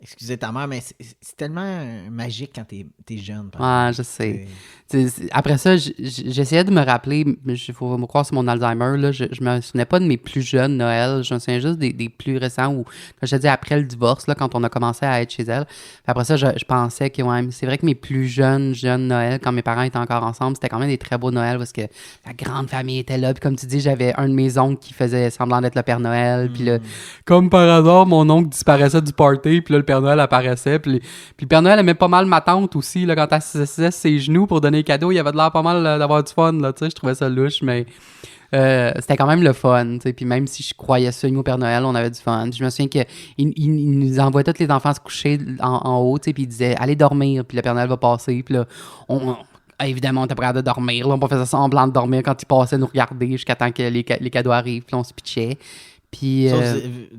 excuser ta mère, mais c'est tellement magique quand t'es jeune. par Ouais, exemple. je sais. C'est- Après ça, j'essayais de me rappeler, mais il faut me croire sur mon Alzheimer, là, je me souvenais pas de mes plus jeunes Noël, je me souviens juste des plus récents où, comme je te dis, après le divorce, là, quand on a commencé à être chez elle. Puis après ça, je pensais que ouais, c'est vrai que mes plus jeunes Noël, quand mes parents étaient encore ensemble, c'était quand même des très beaux Noëls parce que la grande famille était là. Puis comme tu dis, j'avais un de mes oncles qui faisait semblant d'être le Père Noël. Puis là, comme par hasard, mon oncle disparaissait du party, puis là, le Père Noël apparaissait. Puis le Père Noël aimait pas mal ma tante aussi, là, quand elle s'assisait sur ses genoux pour donner les cadeaux. Il avait de l'air pas mal d'avoir du fun, là, tu sais. Je trouvais ça louche, mais c'était quand même le fun, tu sais. Puis même si je croyais ça au Père Noël, on avait du fun. Je me souviens qu'il nous envoyait tous les enfants se coucher en haut, tu sais, puis il disait « Allez dormir », puis le Père Noël va passer. Puis là, évidemment, on était prêts de dormir. Là, on faisait semblant de dormir quand il passait nous regarder jusqu'à temps que les cadeaux arrivent. Puis là, on se pitchait. Puis Sauf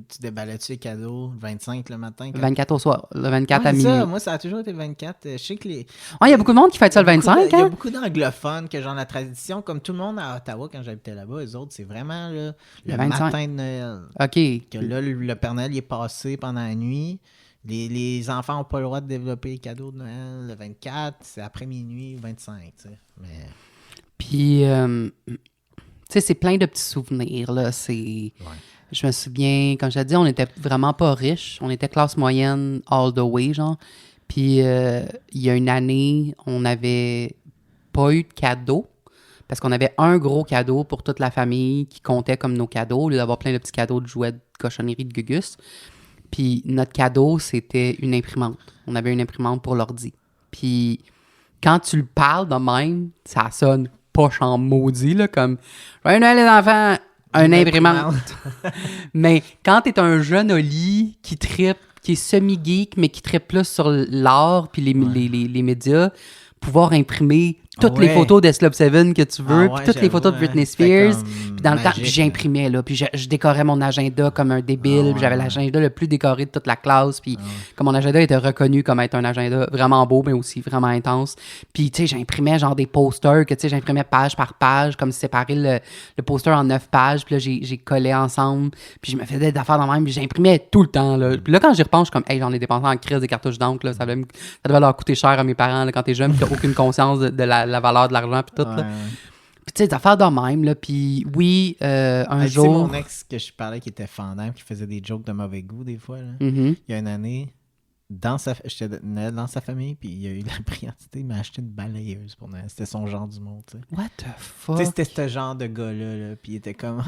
tu déballais-tu les cadeaux le 25 le matin? le 24 au soir, le 24 à Ouais, c'est minuit. ça. Moi, ça a toujours été le 24. Je sais que les... Il y a beaucoup de monde qui fait ça le 25, Il y a hein? beaucoup d'anglophones que genre la tradition, comme tout le monde à Ottawa quand j'habitais là-bas, eux autres, c'est vraiment là, le 25. matin de Noël. OK. Que là, le Père Noël il est passé pendant la nuit. Les enfants n'ont pas le droit de développer les cadeaux de Noël le 24. C'est après minuit ou 25, tu sais. Mais... Puis, tu sais, c'est plein de petits souvenirs, là. Je me souviens, quand je l'ai dit, on était vraiment pas riches. On était classe moyenne all the way, genre. Puis, il y a une année, on n'avait pas eu de cadeau. Parce qu'on avait un gros cadeau pour toute la famille qui comptait comme nos cadeaux, au lieu d'avoir plein de petits cadeaux de jouets, de cochonneries, de gugus. Puis notre cadeau, c'était une imprimante. On avait une imprimante pour l'ordi. Puis quand tu le parles de même, ça sonne poche en maudit, là, comme « Joyeux Noël, les enfants! » Un imprimante. Mais quand t'es un jeune Oli qui trippe, qui est semi-geek, mais qui trippe plus sur l'art puis les médias, pouvoir imprimer toutes les photos d'Slop 7 que tu veux, puis toutes les photos de Britney Spears. Puis dans le temps, j'imprimais, là, puis je décorais mon agenda comme un débile. J'avais l'agenda le plus décoré de toute la classe, puis comme mon agenda était reconnu comme être un agenda vraiment beau, mais aussi vraiment intense. Puis, tu sais, j'imprimais genre des posters, que tu sais, j'imprimais page par page, comme séparer le poster en 9 pages, puis là, j'ai collé ensemble, puis je me faisais des affaires dans même, puis j'imprimais tout le temps, là. Puis là, quand j'y repense, je suis comme, hey, j'en ai dépensé en crise des cartouches d'encre, là, ça devait leur coûter cher à mes parents, là, quand t'es jeune, puis t'as aucune conscience de la valeur de l'argent, puis tout, là. Puis tu sais, des affaires de même, là, puis oui, un jour... C'est mon ex que je parlais qui était fendant, qui faisait des jokes de mauvais goût des fois, là. Il y a une année, j'étais dans sa famille, puis il a eu la brillantité, il m'a acheté une balayeuse pour Noël. C'était son genre du monde, tu sais. What the fuck? Tu sais, c'était ce genre de gars-là, là, puis il était comme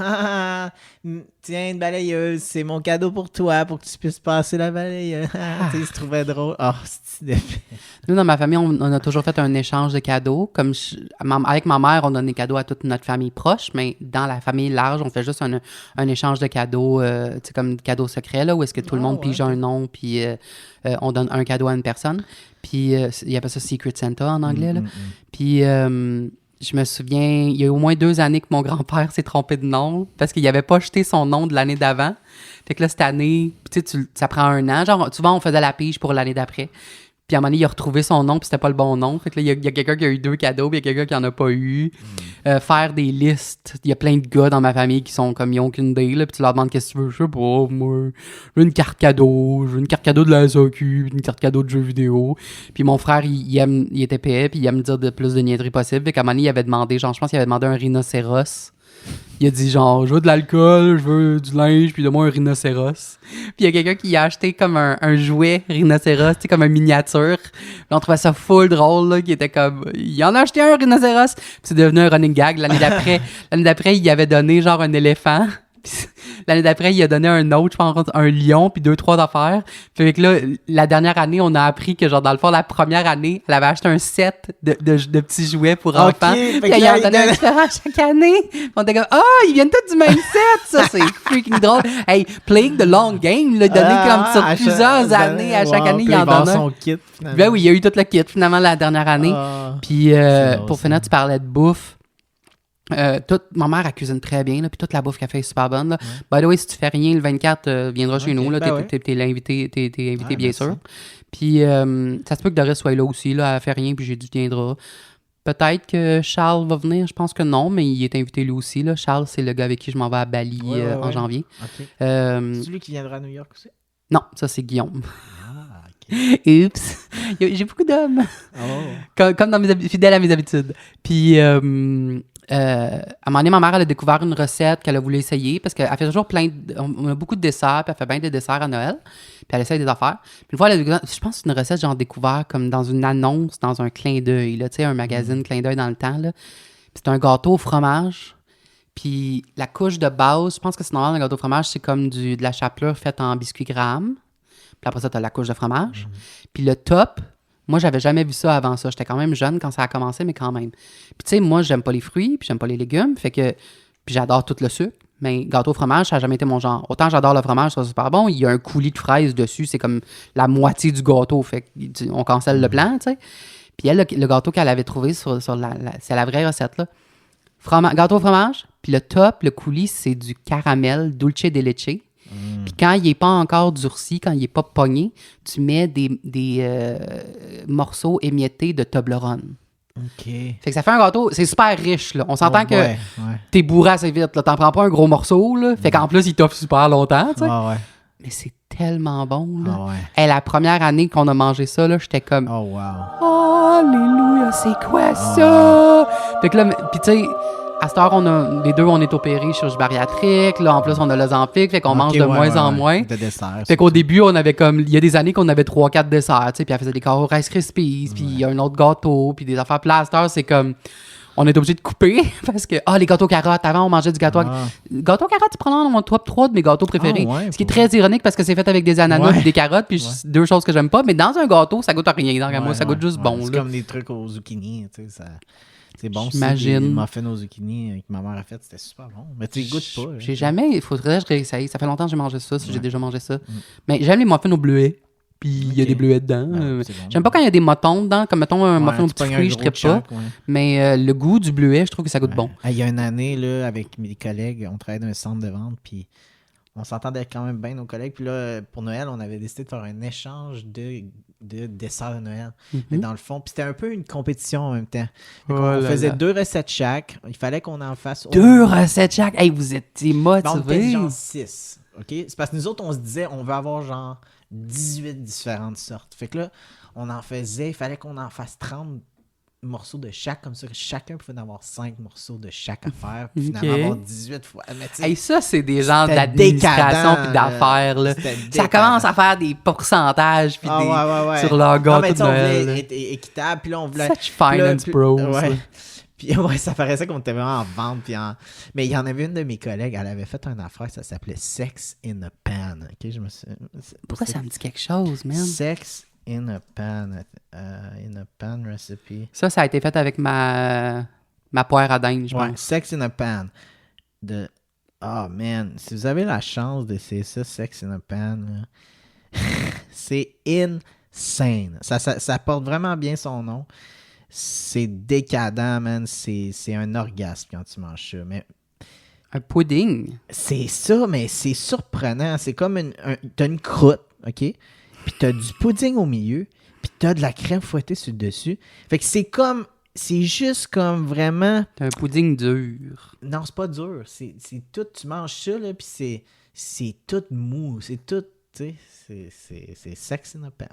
tiens, une balayeuse, c'est mon cadeau pour toi, pour que tu puisses passer la balayeuse. Tu sais, il se trouvait drôle. Oh, c'est d'effet. Nous, dans ma famille, on a toujours fait un échange de cadeaux. Comme avec ma mère, on donne des cadeaux à toute notre famille proche, mais dans la famille large, on fait juste un échange de cadeaux, tu sais, comme cadeau secret, là, où est-ce que tout le monde pige un nom, puis on donne un cadeau à une personne. Puis il y avait ça Secret Santa en anglais, là. Puis je me souviens, il y a au moins 2 années que mon grand-père s'est trompé de nom parce qu'il n'avait pas jeté son nom de l'année d'avant. Fait que là, cette année, tu sais, ça prend 1 an. Genre, souvent, on faisait la pige pour l'année d'après. Puis à un moment donné, il a retrouvé son nom, puis c'était pas le bon nom. Fait que là, il y a quelqu'un qui a eu 2 cadeaux, puis il y a quelqu'un qui en a pas eu. Faire des listes. Il y a plein de gars dans ma famille qui sont comme, ils ont aucune idée, là, puis tu leur demandes qu'est-ce que tu veux. Je sais pas, moi, je veux une carte cadeau, je veux une carte cadeau de la SAQ, une carte cadeau de jeux vidéo. Puis mon frère, il était épais, puis il aime me dire de plus de niaiseries possible. Fait qu'à un moment donné, il avait demandé, genre, je pense qu'il avait demandé un rhinocéros. Il a dit genre, je veux de l'alcool, je veux du linge, puis donne-moi un rhinocéros. Puis il y a quelqu'un qui a acheté comme un jouet rhinocéros, tu sais, comme une miniature. Puis on trouvait ça full drôle, là, qui était comme, il en a acheté un rhinocéros. Puis c'est devenu un running gag. L'année d'après, il avait donné genre un éléphant. Puis l'année d'après, il a donné un autre, je pense, un lion, puis 2-3 affaires. Fait que là, la dernière année, on a appris que, genre, dans le fond, la première année, elle avait acheté un set de petits jouets pour enfants. Puis il en donnait un différent chaque année. Puis on était comme, ils viennent tous du même set! Ça, c'est freaking drôle. Hey, playing the long game, là, donné comme sur plusieurs années. À chaque année, il en donne un. Son kit, finalement. Ben oui, il y a eu tout le kit, finalement, la dernière année. Puis, pour finir, tu parlais de bouffe. Ma mère, elle cuisine très bien, là, puis toute la bouffe qu'elle fait est super bonne. Là. By the way, si tu fais rien le 24, viendras chez nous. Là, t'es l'invité, t'es invité, bien sûr. Puis ça se peut que Doris soit là aussi. Là, elle fait rien, puis j'ai dit viendra. Peut-être que Charles va venir. Je pense que non, mais il est invité lui aussi. Là. Charles, c'est le gars avec qui je m'en vais à Bali en janvier. Okay. C'est celui qui viendra à New York aussi? Non, ça, c'est Guillaume. Oups! J'ai beaucoup d'hommes. Comme dans fidèle à mes habitudes. Puis... à un moment donné, ma mère, elle a découvert une recette qu'elle a voulu essayer parce qu'elle fait toujours on a beaucoup de desserts, puis elle fait bien des desserts à Noël, puis elle essaye des affaires. Puis une fois, je pense que c'est une recette genre découvert comme dans une annonce, dans un clin d'œil, là, tu sais, un magazine clin d'œil dans le temps, là. Puis c'est un gâteau au fromage, puis la couche de base, je pense que c'est normal, un gâteau au fromage, c'est comme de la chapelure faite en biscuit Graham. Puis après ça, t'as la couche de fromage. Puis le top... Moi, j'avais jamais vu ça avant ça. J'étais quand même jeune quand ça a commencé, mais quand même. Puis tu sais, moi, j'aime pas les fruits, puis j'aime pas les légumes, fait que... Puis j'adore tout le sucre, mais gâteau au fromage, ça a jamais été mon genre. Autant j'adore le fromage, ça c'est super bon, il y a un coulis de fraises dessus, c'est comme la moitié du gâteau, fait qu'on cancelle le plan, tu sais. Puis elle, le gâteau qu'elle avait trouvé c'est la vraie recette, là. Gâteau au fromage, puis le top, le coulis, c'est du caramel dulce de leche. Puis quand il n'est pas encore durci, quand il n'est pas pogné, tu mets des morceaux émiettés de Toblerone. OK. Fait que ça fait un gâteau, c'est super riche, là. On s'entend que t'es bourré assez vite, là. T'en prends pas un gros morceau, là. Fait qu'en plus, il t'offre super longtemps, tu sais. Ouais. Mais c'est tellement bon, là. Ah ouais. Hey, la première année qu'on a mangé ça, là, j'étais comme... Oh, wow. Alléluia, c'est quoi ça? Fait que là, puis tu sais, à cette heure, les deux, on est opérés chirurgie bariatrique. Là, en plus, on a l'Ozempic, fait qu'on mange de moins en moins. De dessert. Fait qu'au début, on avait comme... Il y a des années qu'on avait 3-4 desserts, tu sais, puis elle faisait des gâteaux Rice Krispies, puis un autre gâteau, puis des affaires plaster. C'est comme... On est obligé de couper parce que, les gâteaux carottes. Avant, on mangeait du gâteau. Gâteau carottes, tu prends dans mon top 3 de mes gâteaux préférés. Ce qui est très ironique parce que c'est fait avec des ananas et des carottes, puis deux choses que j'aime pas. Mais dans un gâteau, ça goûte à rien. Dans moi, ça goûte juste bon. C'est là. comme des trucs aux zucchini, tu sais. C'est bon. J'imagine. Les muffins aux zucchini que ma mère a fait, c'était super bon. Mais tu goûtes pas. J'ai jamais. Il faudrait que je réessaye. Ça fait longtemps que j'ai mangé ça, si j'ai déjà mangé ça. Mais j'aime les muffins au bleuet. Puis il y a des bleuets dedans. Bon. J'aime pas quand il y a des motons dedans, comme mettons un muffin au petit fruit, je trippe pas. Mais le goût du bleuet, je trouve que ça goûte bon. Il y a une année, là, avec mes collègues, on travaillait dans un centre de vente, puis on s'entendait quand même bien, nos collègues. Puis là, pour Noël, on avait décidé de faire un échange de desserts de Noël. Mais dans le fond, puis c'était un peu une compétition en même temps. On faisait 2 recettes chaque. Il fallait qu'on en fasse... 2 recettes chaque? Hey, vous étiez motivés. On était genre 6. OK? C'est parce que nous autres, on se disait, on veut avoir genre 18 différentes sortes. Fait que là, on en faisait, il fallait qu'on en fasse 30 morceaux de chaque, comme ça que chacun pouvait en avoir 5 morceaux de chaque affaire, puis finalement avoir 18 fois. Mais hey, ça, c'est des genres d'administration puis d'affaires. Là. Ça commence à faire des pourcentages puis sur leur gâteau de Noël. On voulait être équitable, puis là, on voulait... Such finance pros. Puis ça paraissait qu'on était vraiment en vente. Mais il y en avait une de mes collègues, elle avait fait une affaire, ça s'appelait Sex in a Pan. Okay? Pourquoi ça me dit quelque chose, man? Sex in a Pan recipe. Ça a été fait avec ma poire à dinde, je pense. Sex in a Pan. Man, si vous avez la chance d'essayer ça, Sex in a Pan, c'est insane. Ça porte vraiment bien son nom. C'est décadent, man. C'est un orgasme quand tu manges ça. Mais un pudding. C'est ça, mais c'est surprenant. C'est comme t'as une croûte, OK? Puis t'as du pudding au milieu, puis t'as de la crème fouettée sur le dessus. Fait que c'est juste comme vraiment... T'as un pudding dur. Non, c'est pas dur. C'est tout... Tu manges ça, là, puis c'est tout mou. C'est tout... Tu sais, c'est sex in a pan.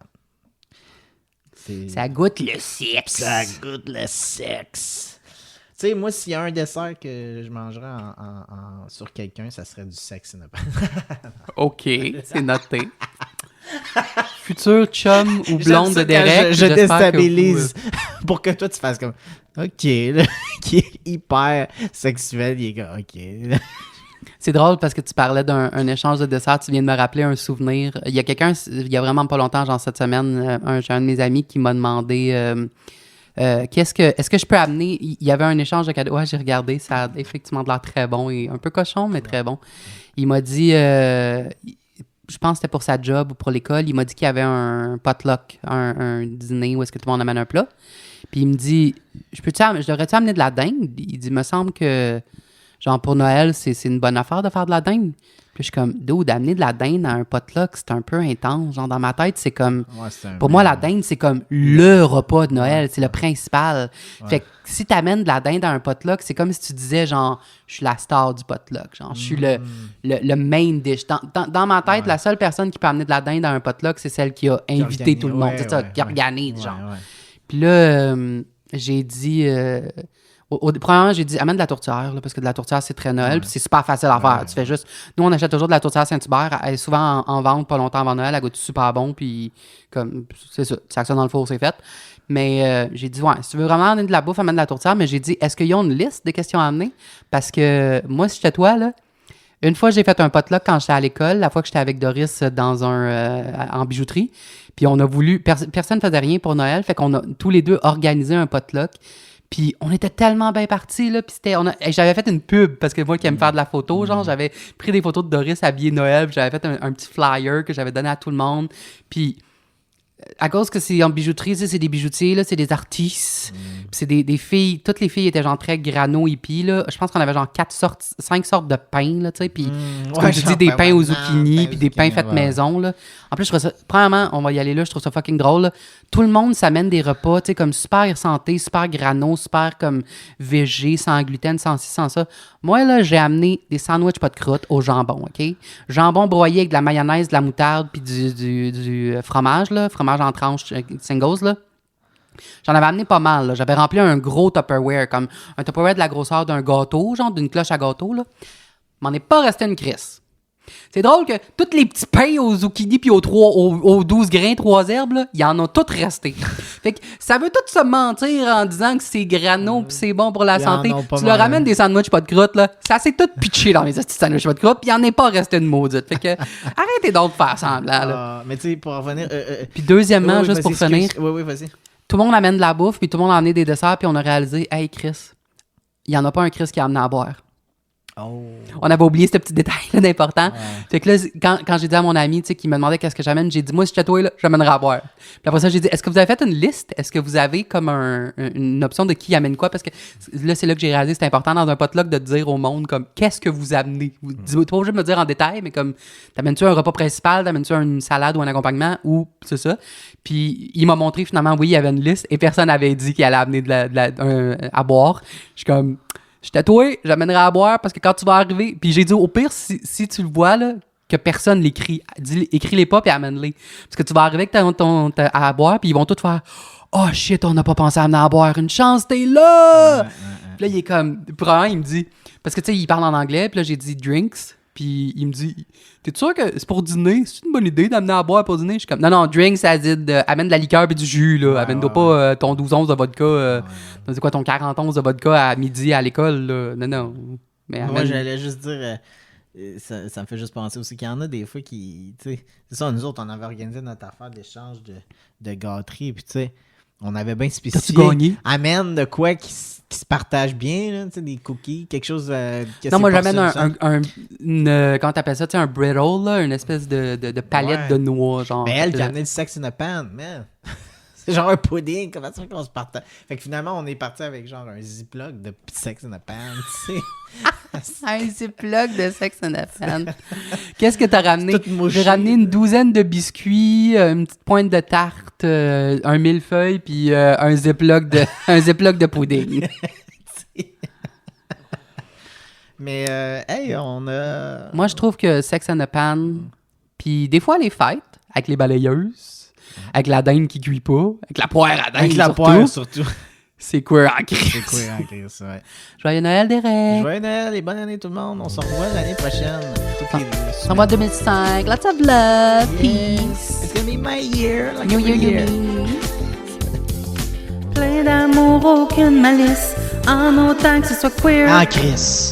Ça goûte le sexe. Ça goûte le sexe. Tu sais, moi, s'il y a un dessert que je mangerais sur quelqu'un, ça serait du sexe in a pan. OK, c'est noté. Futur chum ou blonde de Derek. Je déstabilise pour que toi, tu fasses comme OK, là, qui est hyper sexuel. Il est comme OK. C'est drôle parce que tu parlais d'un échange de dessert. Tu viens de me rappeler un souvenir. Il y a quelqu'un, il y a vraiment pas longtemps, genre cette semaine, j'ai un de mes amis qui m'a demandé est-ce que je peux amener... Il y avait un échange de cadeaux. Ouais, j'ai regardé. Ça a effectivement de l'air très bon et un peu cochon, mais très bon. Il m'a dit... je pense que c'était pour sa job ou pour l'école. Il m'a dit qu'il y avait un potluck, un dîner où est-ce que tout le monde amène un plat. Puis il me dit, je devrais-tu amener de la dinde? Il dit, il me semble que... Genre, pour Noël, c'est une bonne affaire de faire de la dinde. Puis je suis comme, d'amener de la dinde à un potluck, c'est un peu intense. Genre, dans ma tête, c'est comme... Pour moi, la dinde, c'est comme le repas de Noël. C'est le principal. Fait que si t'amènes de la dinde à un potluck, c'est comme si tu disais, genre, je suis la star du potluck. Genre, je suis le main dish. Dans ma tête, la seule personne qui peut amener de la dinde à un potluck, c'est celle qui a invité tout le monde. C'est ça, qui organise, genre. Puis là, j'ai dit... Premièrement, j'ai dit, amène de la tourtière, là, parce que de la tourtière, c'est très Noël, puis c'est super facile à faire. Tu fais juste... Nous, on achète toujours de la tourtière Saint-Hubert. Elle est souvent en vente pas longtemps avant Noël. Elle goûte super bon, puis comme... C'est ça. Ça actionne dans le four, c'est fait. Mais j'ai dit, si tu veux vraiment amener de la bouffe, amène de la tourtière. Mais j'ai dit, est-ce qu'ils ont une liste de questions à amener? Parce que moi, si j'étais toi, là, une fois, j'ai fait un potluck quand j'étais à l'école, la fois que j'étais avec Doris en bijouterie. Puis on a voulu... Personne ne faisait rien pour Noël, fait qu'on a tous les deux organisé un potluck. Puis on était tellement bien partis, là. Puis j'avais fait une pub, parce que moi qui aime faire de la photo, genre, j'avais pris des photos de Doris habillée Noël, puis j'avais fait un petit flyer que j'avais donné à tout le monde. Puis à cause que c'est en bijouterie, c'est des bijoutiers, là, c'est des artistes. c'est des filles, toutes les filles étaient genre très grano hippie, là. Je pense qu'on avait genre 5 sortes de pains, là, tu sais. Puis, comme je dis, des pains aux zucchini, puis des pains faits maison, là. En plus, je trouve ça, premièrement, on va y aller là, je trouve ça fucking drôle, là. Tout le monde s'amène des repas, tu sais, comme super santé, super grano, super comme végé, sans gluten, sans ci, sans ça. Moi, là, j'ai amené des sandwichs pas de croûte au jambon, OK? Jambon broyé avec de la mayonnaise, de la moutarde, puis du fromage, là, fromage en tranches singles, là. J'en avais amené pas mal, là. J'avais rempli un gros Tupperware, comme un Tupperware de la grosseur d'un gâteau, genre d'une cloche à gâteau, là. M'en est pas resté une crisse. C'est drôle que tous les petits pains aux zucchini puis aux 12 grains, 3 herbes, là, ils en ont tous resté. Fait que ça veut tout se mentir en disant que c'est grano pis c'est bon pour la santé. Tu leur ramènes des sandwichs pas de croûte, là. Ça s'est tout pitché dans les petits sandwichs pas de croûte pis il en est pas resté une maudite. Fait que arrêtez donc de faire semblant, là. Mais tu sais, pour revenir... Puis deuxièmement, juste pour finir... Oui, vas-y. Tout le monde amène de la bouffe puis tout le monde a amené des desserts puis on a réalisé, hey Chris, il y en a pas un Chris qui a amené à boire. Oh. On avait oublié ce petit détail-là d'important. Fait que là, quand j'ai dit à mon ami, tu sais, qui me demandait qu'est-ce que j'amène, j'ai dit, moi, si j'étais toi, là, j'amènerais à boire. Puis après ça, j'ai dit, est-ce que vous avez fait une liste? Est-ce que vous avez comme une option de qui amène quoi? Parce que là, c'est là que j'ai réalisé, c'est important dans un potluck de dire au monde, comme, qu'est-ce que vous amenez? Vous n'êtes pas obligé de me dire en détail, mais comme, t'amènes-tu un repas principal? T'amènes-tu une salade ou un accompagnement? Ou c'est ça. Puis il m'a montré finalement, oui, il y avait une liste et personne n'avait dit qu'il allait amener à boire. Je suis comme... Je suis tatoué, j'amènerai à boire parce que quand tu vas arriver... Puis j'ai dit, au pire, si tu le vois, là, que personne l'écrit, écris-les pas puis amène-les. Parce que tu vas arriver avec ton à boire puis ils vont tous faire « Oh shit, on n'a pas pensé à amener à boire. Une chance, t'es là! » Puis là, il est comme... Probablement, il me dit... Parce que tu sais, il parle en anglais puis là, j'ai dit « drinks ». Puis il me dit, t'es sûr que c'est pour dîner? C'est une bonne idée d'amener à boire pour dîner? Je suis comme, non, drinks, ça dit, amène de la liqueur et du jus, là. Amène-toi pas ton 12 onces de vodka, c'est quoi, ton 40 onces de vodka à midi à l'école, là. Non. Mais moi, j'allais juste dire, ça me fait juste penser aussi qu'il y en a des fois qui, tu sais, c'est ça, nous autres, on avait organisé notre affaire d'échange de gâteries, puis tu sais, on avait bien spécifié. T'as-tu gagné? Amène de quoi qui se partage bien, là, tu sais, des cookies, quelque chose non, moi, j'amène comment t'appelles ça, tu sais, un brittle, là, une espèce de palette de noix, genre. Mais elle qui a amené du sex in a pan, man. C'est genre un pudding, comment ça fait qu'on se partage? Fait que finalement, on est parti avec genre un ziploc de sex in a pan, tu sais. Un ziploc de sex in a pan. Qu'est-ce que t'as ramené? J'ai ramené une douzaine de biscuits, une petite pointe de tarte, un millefeuille, puis un ziploc de pudding. Mais, hey, on a... Moi, je trouve que sex in a pan, puis des fois, les fêtes, avec les balayeuses, avec la dinde qui cuit pas, avec la poire à dinde avec la surtout, poire, surtout. C'est queer en crise. C'est queer en crise, ouais. Joyeux Noël, Derek. Joyeux Noël et bonne année tout le monde. On se revoit l'année prochaine. En mois 2005. Lots of love. Peace. It's gonna be my year. Like New every year. Plein d'amour, aucune malice, en autant que ce soit queer. Ah, Chris.